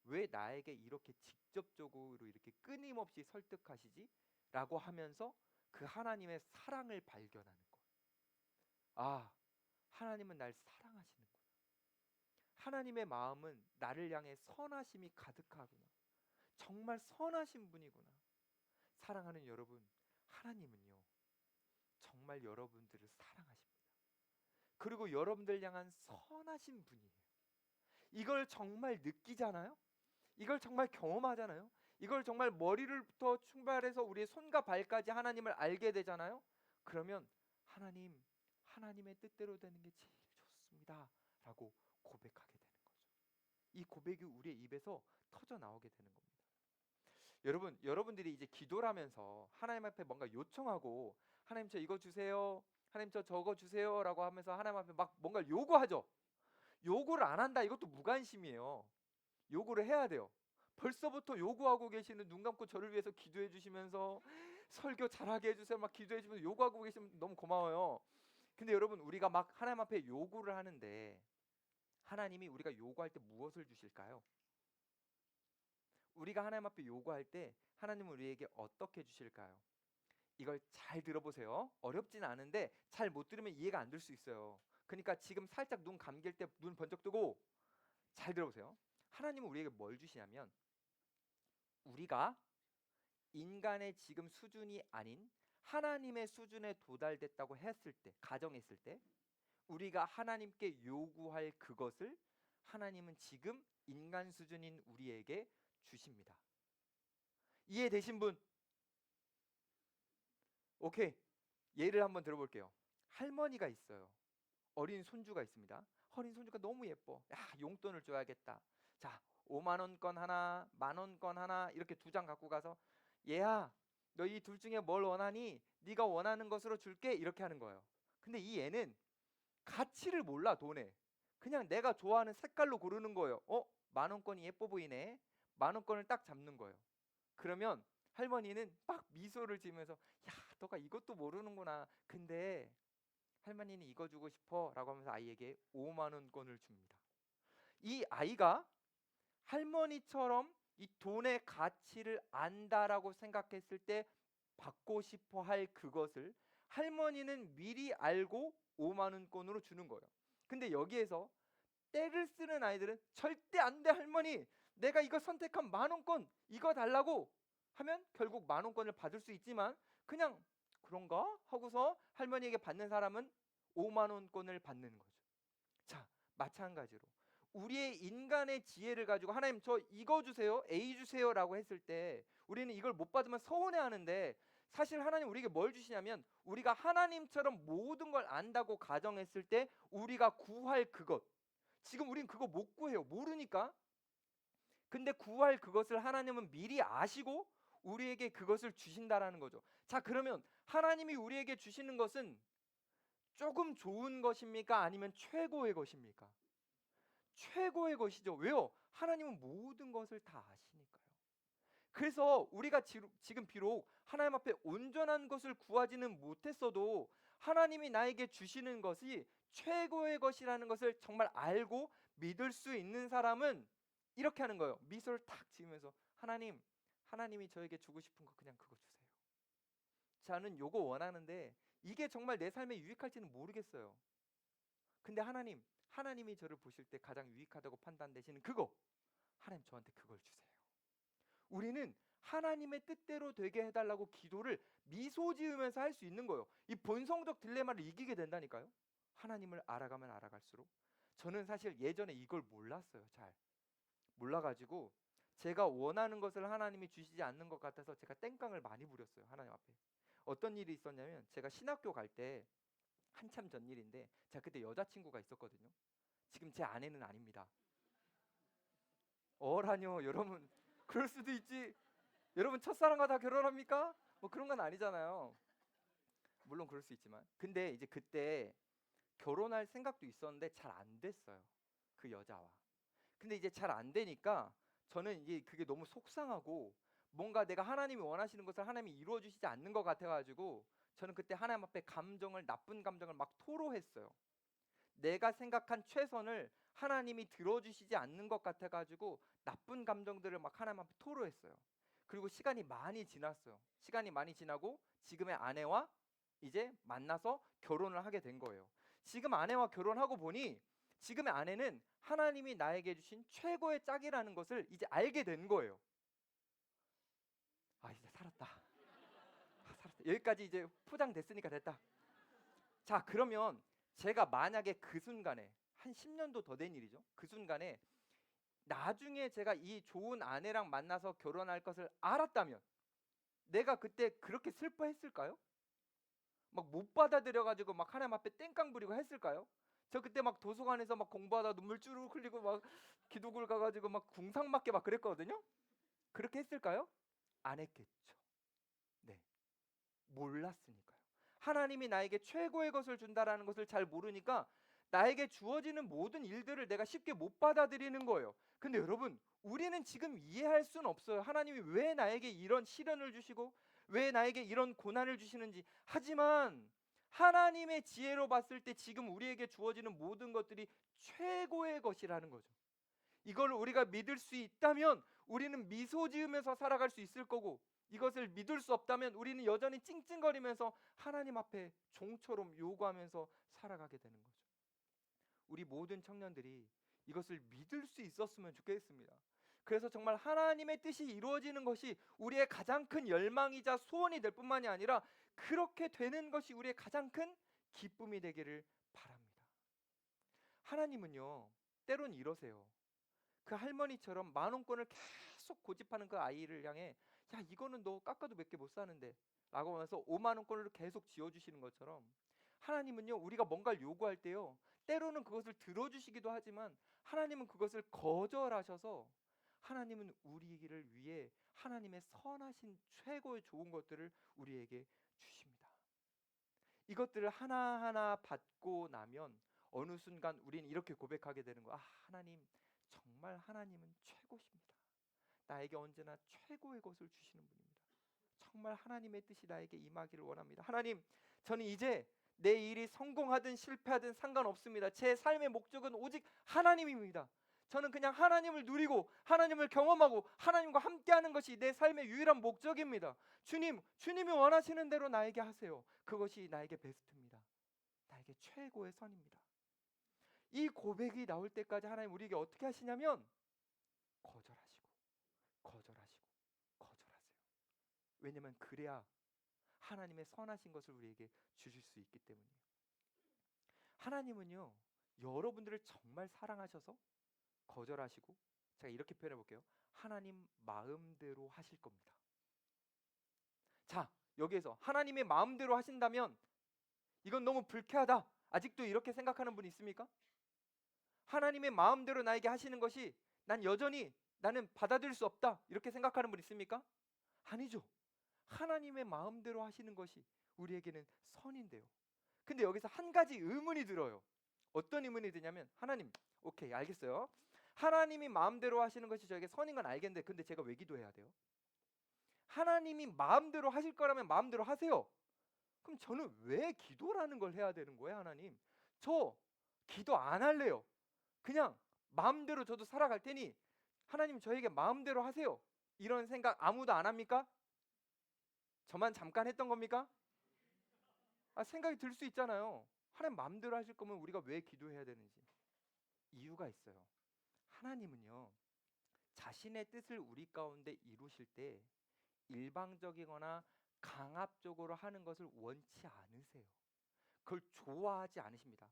왜 나에게 이렇게 직접적으로 이렇게 끊임없이 설득하시지? 라고 하면서 그 하나님의 사랑을 발견하는 거예요. 아, 하나님은 날 사랑하시는구나. 하나님의 마음은 나를 향해 선하심이 가득하구나. 정말 선하신 분이구나. 사랑하는 여러분, 하나님은요 정말 여러분들을 사랑하십니다. 그리고 여러분들 향한 선하신 분이에요. 이걸 정말 느끼잖아요. 이걸 정말 경험하잖아요. 이걸 정말 머리를부터 출발해서 우리의 손과 발까지 하나님을 알게 되잖아요. 그러면 하나님, 하나님의 뜻대로 되는 게 제일 좋습니다 라고 고백하게 되는 거죠. 이 고백이 우리의 입에서 터져 나오게 되는 겁니다. 여러분들이 이제 기도를 하면서 하나님 앞에 뭔가 요청하고, 하나님 저 이거 주세요, 하나님 저 저거 주세요 라고 하면서 하나님 앞에 막 뭔가 요구하죠. 요구를 안 한다, 이것도 무관심이에요. 요구를 해야 돼요. 벌써부터 요구하고 계시는, 눈 감고 저를 위해서 기도해 주시면서 설교 잘하게 해주세요 막 기도해 주면서 요구하고 계시면 너무 고마워요. 근데 여러분, 우리가 막 하나님 앞에 요구를 하는데 하나님이 우리가 요구할 때 무엇을 주실까요? 우리가 하나님 앞에 요구할 때 하나님은 우리에게 어떻게 주실까요? 이걸 잘 들어보세요. 어렵진 않은데 잘 못 들으면 이해가 안 될 수 있어요. 그러니까 지금 살짝 눈 감길 때 눈 번쩍 뜨고 잘 들어보세요. 하나님은 우리에게 뭘 주시냐면 우리가 인간의 지금 수준이 아닌 하나님의 수준에 도달됐다고 했을 때, 가정했을 때 우리가 하나님께 요구할 그것을 하나님은 지금 인간 수준인 우리에게 주십니다. 이해되신 분? 오케이. 예를 한번 들어볼게요. 할머니가 있어요. 어린 손주가 있습니다. 어린 손주가 너무 예뻐. 야, 용돈을 줘야겠다. 자, 5만 원권 하나, 만 원권 하나 이렇게 2장 갖고 가서 얘야, 너 이 둘 중에 뭘 원하니? 네가 원하는 것으로 줄게. 이렇게 하는 거예요. 근데 이 애는 가치를 몰라, 돈에. 그냥 내가 좋아하는 색깔로 고르는 거예요. 만 원권이 예뻐 보이네. 만 원권을 딱 잡는 거예요. 그러면 할머니는 막 미소를 지으면서 야, 너가 이것도 모르는구나. 근데 할머니는 이거 주고 싶어 라고 하면서 아이에게 5만 원권을 줍니다. 이 아이가 할머니처럼 이 돈의 가치를 안다라고 생각했을 때 받고 싶어 할 그것을 할머니는 미리 알고 5만 원권으로 주는 거예요. 근데 여기에서 때를 쓰는 아이들은 절대 안 돼 할머니, 내가 이거 선택한 만 원권 이거 달라고 하면 결국 만 원권을 받을 수 있지만 그냥 그런가 하고서 할머니에게 받는 사람은 5만 원권을 받는 거죠. 자, 마찬가지로 우리의 인간의 지혜를 가지고 하나님 저 이거 주세요, A 주세요라고 했을 때 우리는 이걸 못 받으면 서운해하는데 사실 하나님 우리에게 뭘 주시냐면 우리가 하나님처럼 모든 걸 안다고 가정했을 때 우리가 구할 그것, 지금 우린 그거 못 구해요. 모르니까. 근데 구할 그것을 하나님은 미리 아시고 우리에게 그것을 주신다라는 거죠. 자, 그러면 하나님이 우리에게 주시는 것은 조금 좋은 것입니까? 아니면 최고의 것입니까? 최고의 것이죠. 왜요? 하나님은 모든 것을 다 아시니까요. 그래서 우리가 지금 비록 하나님 앞에 온전한 것을 구하지는 못했어도 하나님이 나에게 주시는 것이 최고의 것이라는 것을 정말 알고 믿을 수 있는 사람은 이렇게 하는 거예요. 미소를 탁 지으면서 하나님이 저에게 주고 싶은 거 그냥 그거 주세요. 저는 요거 원하는데 이게 정말 내 삶에 유익할지는 모르겠어요. 근데 하나님이 저를 보실 때 가장 유익하다고 판단되시는 그거, 하나님 저한테 그걸 주세요. 우리는 하나님의 뜻대로 되게 해달라고 기도를 미소 지으면서 할 수 있는 거예요. 이 본성적 딜레마를 이기게 된다니까요. 하나님을 알아가면 알아갈수록. 저는 사실 예전에 이걸 몰랐어요. 잘 몰라가지고 제가 원하는 것을 하나님이 주시지 않는 것 같아서 제가 땡깡을 많이 부렸어요. 하나님 앞에. 어떤 일이 있었냐면 제가 신학교 갈 때 한참 전 일인데 제가 그때 여자친구가 있었거든요. 지금 제 아내는 아닙니다. 어라뇨 여러분, 그럴 수도 있지. 여러분 첫사랑과 다 결혼합니까? 뭐 그런 건 아니잖아요. 물론 그럴 수 있지만 근데 이제 그때 결혼할 생각도 있었는데 잘 안 됐어요. 그 여자와. 근데 이제 잘 안 되니까 저는 이게 그게 너무 속상하고 뭔가 내가 하나님이 원하시는 것을 하나님이 이루어 주시지 않는 것 같아가지고 저는 그때 하나님 앞에 나쁜 감정을 막 토로했어요. 내가 생각한 최선을 하나님이 들어주시지 않는 것 같아가지고 나쁜 감정들을 막 하나님 앞에 토로했어요. 그리고 시간이 많이 지났어요. 시간이 많이 지나고 지금의 아내와 이제 만나서 결혼을 하게 된 거예요. 지금 아내와 결혼하고 보니 지금의 아내는 하나님이 나에게 주신 최고의 짝이라는 것을 이제 알게 된 거예요. 아, 이제 살았다. 살았다. 여기까지 이제 포장됐으니까 됐다. 자, 그러면 제가 만약에 그 순간에 한 10년도 더 된 일이죠. 그 순간에 나중에 제가 이 좋은 아내랑 만나서 결혼할 것을 알았다면 내가 그때 그렇게 슬퍼했을까요? 막 못 받아들여가지고 막 하나님 앞에 땡깡 부리고 했을까요? 저 그때 막 도서관에서 막 공부하다 눈물 쭈르륵 흘리고 막 기도굴 가가지고 막 궁상 맞게 막 그랬거든요. 그렇게 했을까요? 안 했겠죠. 네, 몰랐으니까요. 하나님이 나에게 최고의 것을 준다라는 것을 잘 모르니까 나에게 주어지는 모든 일들을 내가 쉽게 못 받아들이는 거예요. 근데 여러분, 우리는 지금 이해할 수는 없어요. 하나님이 왜 나에게 이런 시련을 주시고 왜 나에게 이런 고난을 주시는지. 하지만 하나님의 지혜로 봤을 때 지금 우리에게 주어지는 모든 것들이 최고의 것이라는 거죠. 이걸 우리가 믿을 수 있다면 우리는 미소 지으면서 살아갈 수 있을 거고, 이것을 믿을 수 없다면 우리는 여전히 찡찡거리면서 하나님 앞에 종처럼 요구하면서 살아가게 되는 거죠. 우리 모든 청년들이 이것을 믿을 수 있었으면 좋겠습니다. 그래서 정말 하나님의 뜻이 이루어지는 것이 우리의 가장 큰 열망이자 소원이 될 뿐만이 아니라 그렇게 되는 것이 우리의 가장 큰 기쁨이 되기를 바랍니다. 하나님은요, 때론 이러세요. 그 할머니처럼 만원권을 계속 고집하는 그 아이를 향해, 야, 이거는 너 깎아도 몇 개 못 사는데 라고 하면서 5만원권을 계속 지어주시는 것처럼, 하나님은요, 우리가 뭔가를 요구할 때요, 때로는 그것을 들어주시기도 하지만 하나님은 그것을 거절하셔서, 하나님은 우리를 위해 하나님의 선하신 최고의 좋은 것들을 우리에게 주십니다. 이것들을 하나하나 받고 나면 어느 순간 우리는 이렇게 고백하게 되는 거야. 아, 하나님, 정말 하나님은 최고십니다. 나에게 언제나 최고의 것을 주시는 분입니다. 정말 하나님의 뜻이 나에게 임하기를 원합니다. 하나님, 저는 이제 내 일이 성공하든 실패하든 상관없습니다. 제 삶의 목적은 오직 하나님입니다. 저는 그냥 하나님을 누리고 하나님을 경험하고 하나님과 함께하는 것이 내 삶의 유일한 목적입니다. 주님, 주님이 원하시는 대로 나에게 하세요. 그것이 나에게 베스트입니다. 나에게 최고의 선입니다. 이 고백이 나올 때까지 하나님 우리에게 어떻게 하시냐면 거절하시고 거절하시고 거절하세요. 왜냐하면 그래야 하나님의 선하신 것을 우리에게 주실 수 있기 때문이에요. 하나님은요, 여러분들을 정말 사랑하셔서 거절하시고, 제가 이렇게 표현해 볼게요. 하나님 마음대로 하실 겁니다. 자, 여기에서 하나님의 마음대로 하신다면 이건 너무 불쾌하다, 아직도 이렇게 생각하는 분 있습니까? 하나님의 마음대로 나에게 하시는 것이 난 여전히 나는 받아들일 수 없다, 이렇게 생각하는 분 있습니까? 아니죠. 하나님의 마음대로 하시는 것이 우리에게는 선인데요. 근데 여기서 한 가지 의문이 들어요. 어떤 의문이 드냐면, 하나님, 오케이, 알겠어요. 하나님이 마음대로 하시는 것이 저에게 선인 건 알겠는데, 근데 제가 왜 기도해야 돼요? 하나님이 마음대로 하실 거라면 마음대로 하세요. 그럼 저는 왜 기도라는 걸 해야 되는 거예요? 하나님, 저 기도 안 할래요. 그냥 마음대로 저도 살아갈 테니 하나님 저에게 마음대로 하세요. 이런 생각 아무도 안 합니까? 저만 잠깐 했던 겁니까? 생각이 들 수 있잖아요. 하나님 마음대로 하실 거면 우리가 왜 기도해야 되는지. 이유가 있어요. 하나님은요, 자신의 뜻을 우리 가운데 이루실 때 일방적이거나 강압적으로 하는 것을 원치 않으세요. 그걸 좋아하지 않으십니다.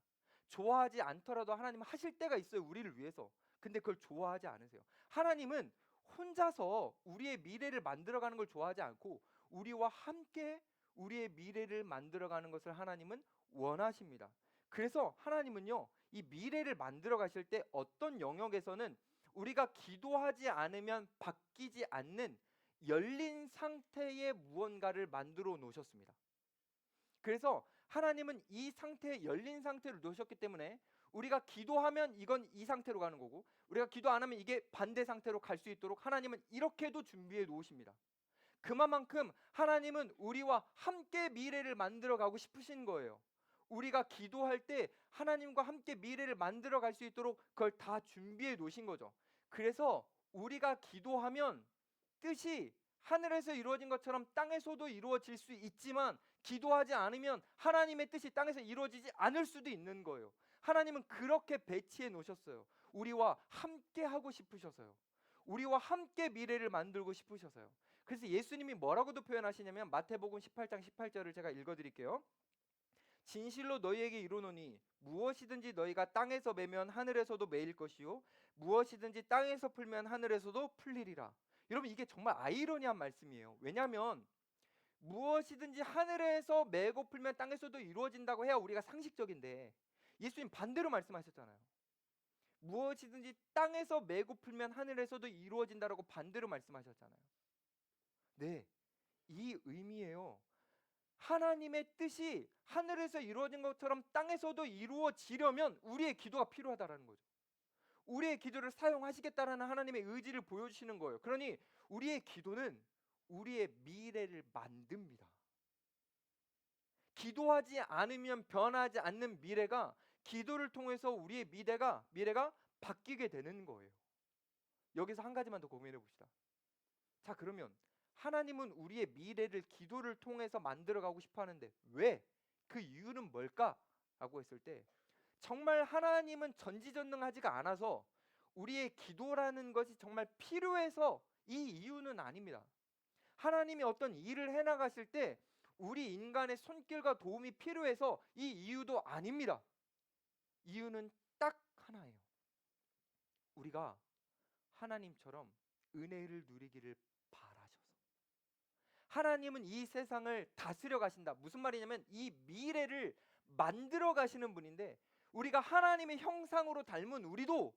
좋아하지 않더라도 하나님은 하실 때가 있어요, 우리를 위해서. 근데 그걸 좋아하지 않으세요. 하나님은 혼자서 우리의 미래를 만들어가는 걸 좋아하지 않고 우리와 함께 우리의 미래를 만들어가는 것을 하나님은 원하십니다. 그래서 하나님은요, 이 미래를 만들어 가실 때 어떤 영역에서는 우리가 기도하지 않으면 바뀌지 않는 열린 상태의 무언가를 만들어 놓으셨습니다. 그래서 하나님은 이 상태에 열린 상태를 놓으셨기 때문에 우리가 기도하면 이건 이 상태로 가는 거고, 우리가 기도 안 하면 이게 반대 상태로 갈 수 있도록 하나님은 이렇게도 준비해 놓으십니다. 그만큼 하나님은 우리와 함께 미래를 만들어 가고 싶으신 거예요. 우리가 기도할 때 하나님과 함께 미래를 만들어 갈 수 있도록 그걸 다 준비해 놓으신 거죠. 그래서 우리가 기도하면 뜻이 하늘에서 이루어진 것처럼 땅에서도 이루어질 수 있지만, 기도하지 않으면 하나님의 뜻이 땅에서 이루어지지 않을 수도 있는 거예요. 하나님은 그렇게 배치해 놓으셨어요. 우리와 함께 하고 싶으셔서요. 우리와 함께 미래를 만들고 싶으셔서요. 그래서 예수님이 뭐라고도 표현하시냐면, 마태복음 18장 18절을 제가 읽어드릴게요. 진실로 너희에게 이르노니 무엇이든지 너희가 땅에서 매면 하늘에서도 매일 것이요 무엇이든지 땅에서 풀면 하늘에서도 풀리리라. 여러분, 이게 정말 아이러니한 말씀이에요. 왜냐하면 무엇이든지 하늘에서 매고 풀면 땅에서도 이루어진다고 해야 우리가 상식적인데, 예수님 반대로 말씀하셨잖아요. 무엇이든지 땅에서 매고 풀면 하늘에서도 이루어진다라고 반대로 말씀하셨잖아요. 네, 이 의미예요. 하나님의 뜻이 하늘에서 이루어진 것처럼 땅에서도 이루어지려면 우리의 기도가 필요하다라는 거죠. 우리의 기도를 사용하시겠다라는 하나님의 의지를 보여주시는 거예요. 그러니 우리의 기도는 우리의 미래를 만듭니다. 기도하지 않으면 변하지 않는 미래가 기도를 통해서 우리의 미래가 바뀌게 되는 거예요. 여기서 한 가지만 더 고민해 봅시다. 자, 그러면 하나님은 우리의 미래를 기도를 통해서 만들어 가고 싶어 하는데 왜? 그 이유는 뭘까? 라고 했을 때 정말 하나님은 전지전능하지가 않아서 우리의 기도라는 것이 정말 필요해서 이 이유는 아닙니다. 하나님이 어떤 일을 해나가실 때 우리 인간의 손길과 도움이 필요해서 이 이유도 아닙니다. 이유는 딱 하나예요. 우리가 하나님처럼 은혜를 누리기를 바라셔서. 하나님은 이 세상을 다스려 가신다. 무슨 말이냐면 이 미래를 만들어 가시는 분인데 우리가 하나님의 형상으로 닮은 우리도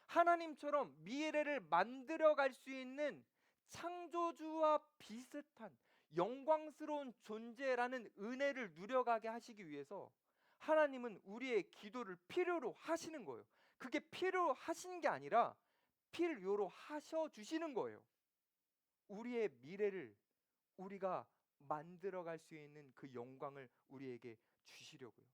하나님처럼 미래를 만들어 갈 수 있는 창조주와 비슷한 영광스러운 존재라는 은혜를 누려가게 하시기 위해서 하나님은 우리의 기도를 필요로 하시는 거예요. 그게 필요하신 게 아니라 필요로 하셔 주시는 거예요. 우리의 미래를 우리가 만들어갈 수 있는 그 영광을 우리에게 주시려고요.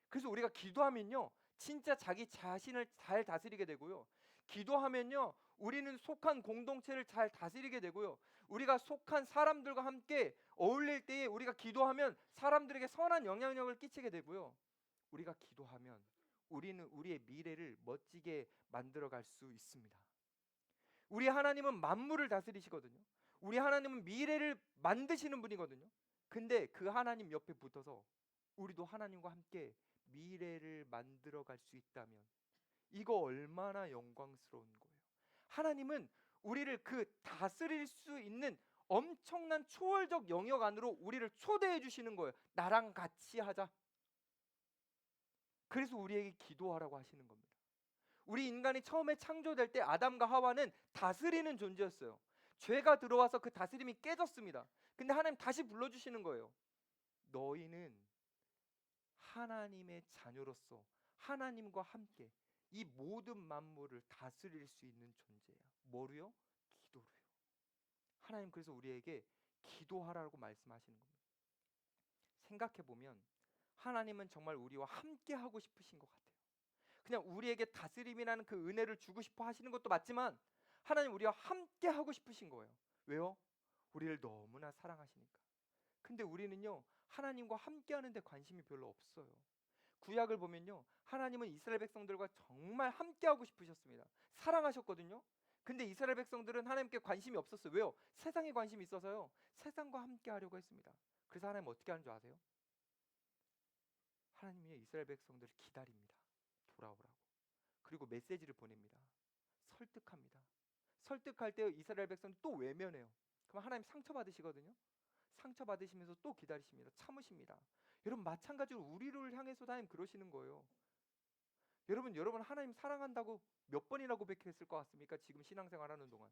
그래서 우리가 기도하면요 진짜 자기 자신을 잘 다스리게 되고요. 기도하면요 우리는 속한 공동체를 잘 다스리게 되고요. 우리가 속한 사람들과 함께 어울릴 때에 우리가 기도하면 사람들에게 선한 영향력을 끼치게 되고요. 우리가 기도하면 우리는 우리의 미래를 멋지게 만들어갈 수 있습니다. 우리 하나님은 만물을 다스리시거든요. 우리 하나님은 미래를 만드시는 분이거든요. 근데 그 하나님 옆에 붙어서 우리도 하나님과 함께 미래를 만들어 갈 수 있다면 이거 얼마나 영광스러운 거예요. 하나님은 우리를 그 다스릴 수 있는 엄청난 초월적 영역 안으로 우리를 초대해 주시는 거예요. 나랑 같이 하자. 그래서 우리에게 기도하라고 하시는 겁니다. 우리 인간이 처음에 창조될 때 아담과 하와는 다스리는 존재였어요. 죄가 들어와서 그 다스림이 깨졌습니다. 근데 하나님 다시 불러주시는 거예요. 너희는 하나님의 자녀로서 하나님과 함께 이 모든 만물을 다스릴 수 있는 존재야. 뭐로요? 기도로요. 하나님 그래서 우리에게 기도하라고 말씀하시는 겁니다. 생각해보면 하나님은 정말 우리와 함께 하고 싶으신 것 같아요. 그냥 우리에게 다스림이라는 그 은혜를 주고 싶어 하시는 것도 맞지만 하나님 우리와 함께 하고 싶으신 거예요. 왜요? 우리를 너무나 사랑하시니까. 근데 우리는요 하나님과 함께 하는데 관심이 별로 없어요. 구약을 보면요 하나님은 이스라엘 백성들과 정말 함께 하고 싶으셨습니다. 사랑하셨거든요. 근데 이스라엘 백성들은 하나님께 관심이 없었어요. 왜요? 세상에 관심이 있어서요. 세상과 함께 하려고 했습니다. 그래서 하나님 어떻게 하는 줄 아세요? 하나님이 이스라엘 백성들을 기다립니다. 돌아오라고. 그리고 메시지를 보냅니다. 설득합니다. 설득할 때 이스라엘 백성들이 또 외면해요. 그럼 하나님 상처받으시거든요. 상처받으시면서 또 기다리십니다. 참으십니다. 여러분 마찬가지로 우리를 향해서도 하나님 그러시는 거예요. 여러분 하나님 사랑한다고 몇 번이나 고백했을 것 같습니까? 지금 신앙생활하는 동안.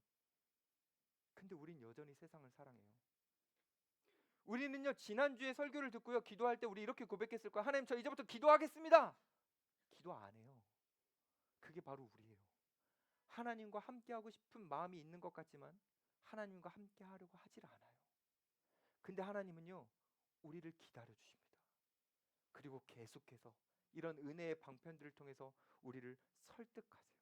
근데 우린 여전히 세상을 사랑해요. 우리는요 지난주에 설교를 듣고요 기도할 때 우리 이렇게 고백했을 거예요. 하나님 저 이제부터 기도하겠습니다. 기도 안 해요. 그게 바로 우리예요. 하나님과 함께하고 싶은 마음이 있는 것 같지만 하나님과 함께하려고 하질 않아요. 근데 하나님은요 우리를 기다려 주십니다. 그리고 계속해서 이런 은혜의 방편들을 통해서 우리를 설득하세요.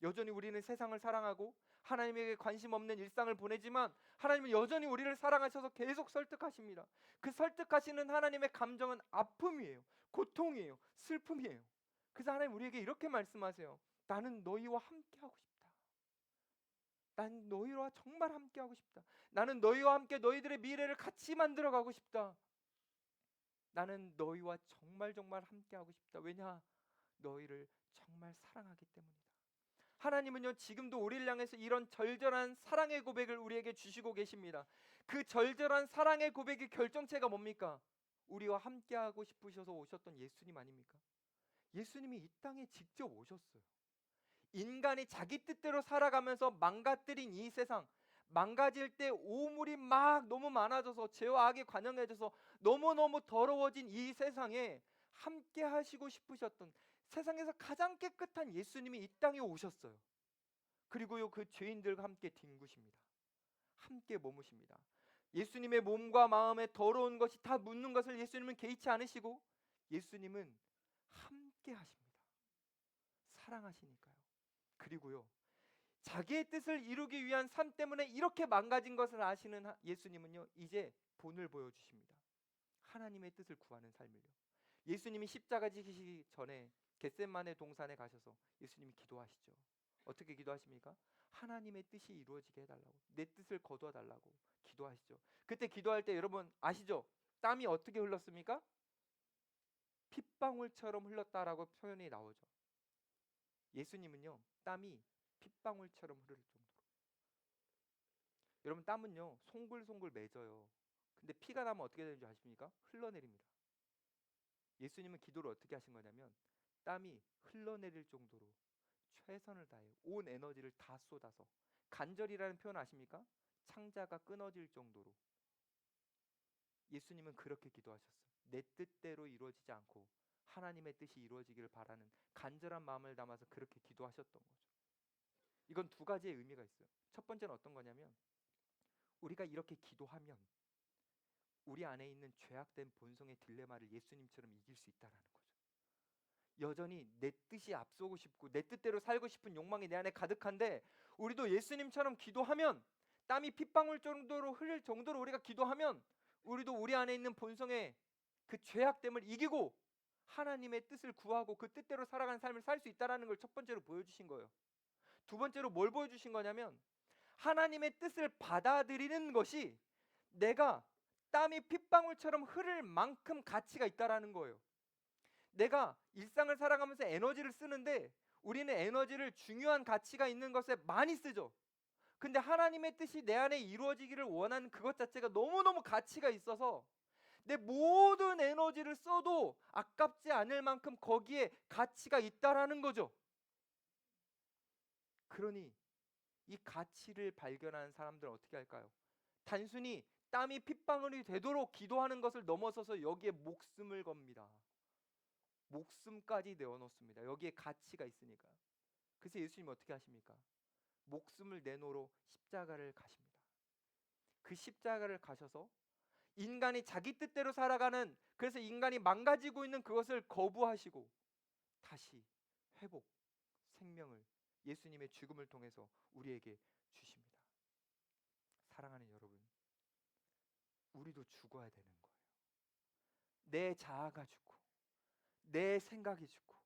여전히 우리는 세상을 사랑하고 하나님에게 관심 없는 일상을 보내지만 하나님은 여전히 우리를 사랑하셔서 계속 설득하십니다. 그 설득하시는 하나님의 감정은 아픔이에요. 고통이에요. 슬픔이에요. 그래서 하나님 우리에게 이렇게 말씀하세요. 나는 너희와 함께하고 싶다. 난 너희와 정말 함께하고 싶다. 나는 너희와 함께 너희들의 미래를 같이 만들어가고 싶다. 나는 너희와 정말 함께하고 싶다. 왜냐? 너희를 정말 사랑하기 때문이다. 하나님은요 지금도 우리를 향해서 이런 절절한 사랑의 고백을 우리에게 주시고 계십니다. 그 절절한 사랑의 고백의 결정체가 뭡니까? 우리와 함께하고 싶으셔서 오셨던 예수님 아닙니까? 예수님이 이 땅에 직접 오셨어요. 인간이 자기 뜻대로 살아가면서 망가뜨린 이 세상, 망가질 때 오물이 막 너무 많아져서 죄와 악이 관영해져서 너무너무 더러워진 이 세상에 함께 하시고 싶으셨던 세상에서 가장 깨끗한 예수님이 이 땅에 오셨어요. 그리고요 그 죄인들과 함께 뒹구십니다. 함께 머무십니다. 예수님의 몸과 마음에 더러운 것이 다 묻는 것을 예수님은 개의치 않으시고 예수님은 함께 하십니다. 사랑하시니까요. 그리고요, 자기의 뜻을 이루기 위한 삶 때문에 이렇게 망가진 것을 아시는 예수님은요, 이제 본을 보여주십니다. 하나님의 뜻을 구하는 삶을요. 예수님이 십자가 지시기 전에 겟셋마네 동산에 가셔서 예수님이 기도하시죠. 어떻게 기도하십니까? 하나님의 뜻이 이루어지게 해달라고, 내 뜻을 거두어 달라고 기도하시죠. 그때 기도할 때 여러분 아시죠? 땀이 어떻게 흘렀습니까? 핏방울처럼 흘렀다라고 표현이 나오죠. 예수님은요, 땀이 핏방울처럼 흐를 정도로. 여러분, 땀은요 송글송글 맺어요. 근데 피가 나면 어떻게 되는지 아십니까? 흘러내립니다. 예수님은 기도를 어떻게 하신 거냐면 땀이 흘러내릴 정도로 최선을 다해 온 에너지를 다 쏟아서, 간절이라는 표현 아십니까? 창자가 끊어질 정도로 예수님은 그렇게 기도하셨어요. 내 뜻대로 이루어지지 않고 하나님의 뜻이 이루어지기를 바라는 간절한 마음을 담아서 그렇게 기도하셨던 거죠. 이건 두 가지의 의미가 있어요. 첫 번째는 어떤 거냐면 우리가 이렇게 기도하면 우리 안에 있는 죄악된 본성의 딜레마를 예수님처럼 이길 수 있다라는 거죠. 여전히 내 뜻이 앞서고 싶고 내 뜻대로 살고 싶은 욕망이 내 안에 가득한데, 우리도 예수님처럼 기도하면, 땀이 핏방울 정도로 흘릴 정도로 우리가 기도하면 우리도 우리 안에 있는 본성의 그 죄악됨을 이기고 하나님의 뜻을 구하고 그 뜻대로 살아가는 삶을 살 수 있다라는 걸 첫 번째로 보여주신 거예요. 두 번째로 뭘 보여주신 거냐면 하나님의 뜻을 받아들이는 것이 내가 땀이 핏방울처럼 흐를 만큼 가치가 있다라는 거예요. 내가 일상을 살아가면서 에너지를 쓰는데 우리는 에너지를 중요한 가치가 있는 것에 많이 쓰죠. 근데 하나님의 뜻이 내 안에 이루어지기를 원하는 그것 자체가 너무너무 가치가 있어서 내 모든 에너지를 써도 아깝지 않을 만큼 거기에 가치가 있다라는 거죠. 그러니 이 가치를 발견하는 사람들은 어떻게 할까요? 단순히 땀이 핏방울이 되도록 기도하는 것을 넘어서서 여기에 목숨을 겁니다. 목숨까지 내어놓습니다. 여기에 가치가 있으니까. 그래서 예수님이 어떻게 하십니까? 목숨을 내놓으러 십자가를 가십니다. 그 십자가를 가셔서 인간이 자기 뜻대로 살아가는, 그래서 인간이 망가지고 있는 그것을 거부하시고 다시 회복, 생명을 예수님의 죽음을 통해서 우리에게 주십니다. 사랑하는 여러분, 우리도 죽어야 되는 거예요. 내 자아가 죽고 내 생각이 죽고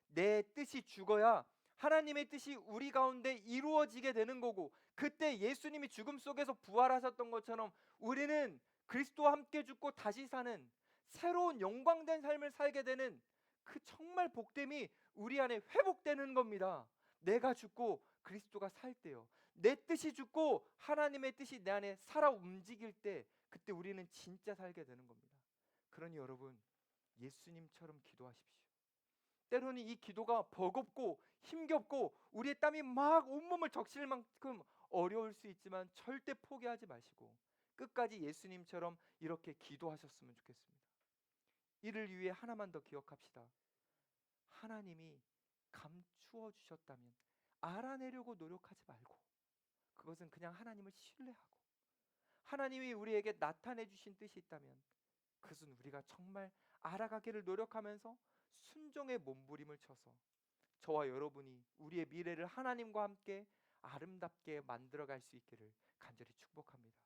내 뜻이 죽어야 하나님의 뜻이 우리 가운데 이루어지게 되는 거고, 그때 예수님이 죽음 속에서 부활하셨던 것처럼 우리는 그리스도와 함께 죽고 다시 사는 새로운 영광된 삶을 살게 되는 그 정말 복됨이 우리 안에 회복되는 겁니다. 내가 죽고 그리스도가 살 때요, 내 뜻이 죽고 하나님의 뜻이 내 안에 살아 움직일 때, 그때 우리는 진짜 살게 되는 겁니다. 그러니 여러분, 예수님처럼 기도하십시오. 때로는 이 기도가 버겁고 힘겹고 우리의 땀이 막 온몸을 적실 만큼 어려울 수 있지만 절대 포기하지 마시고 끝까지 예수님처럼 이렇게 기도하셨으면 좋겠습니다. 이를 위해 하나만 더 기억합시다. 하나님이 감추어 주셨다면 알아내려고 노력하지 말고, 그것은 그냥 하나님을 신뢰하고, 하나님이 우리에게 나타내 주신 뜻이 있다면 그것은 우리가 정말 알아가기를 노력하면서 순종의 몸부림을 쳐서 저와 여러분이 우리의 미래를 하나님과 함께 아름답게 만들어갈 수 있기를 간절히 축복합니다.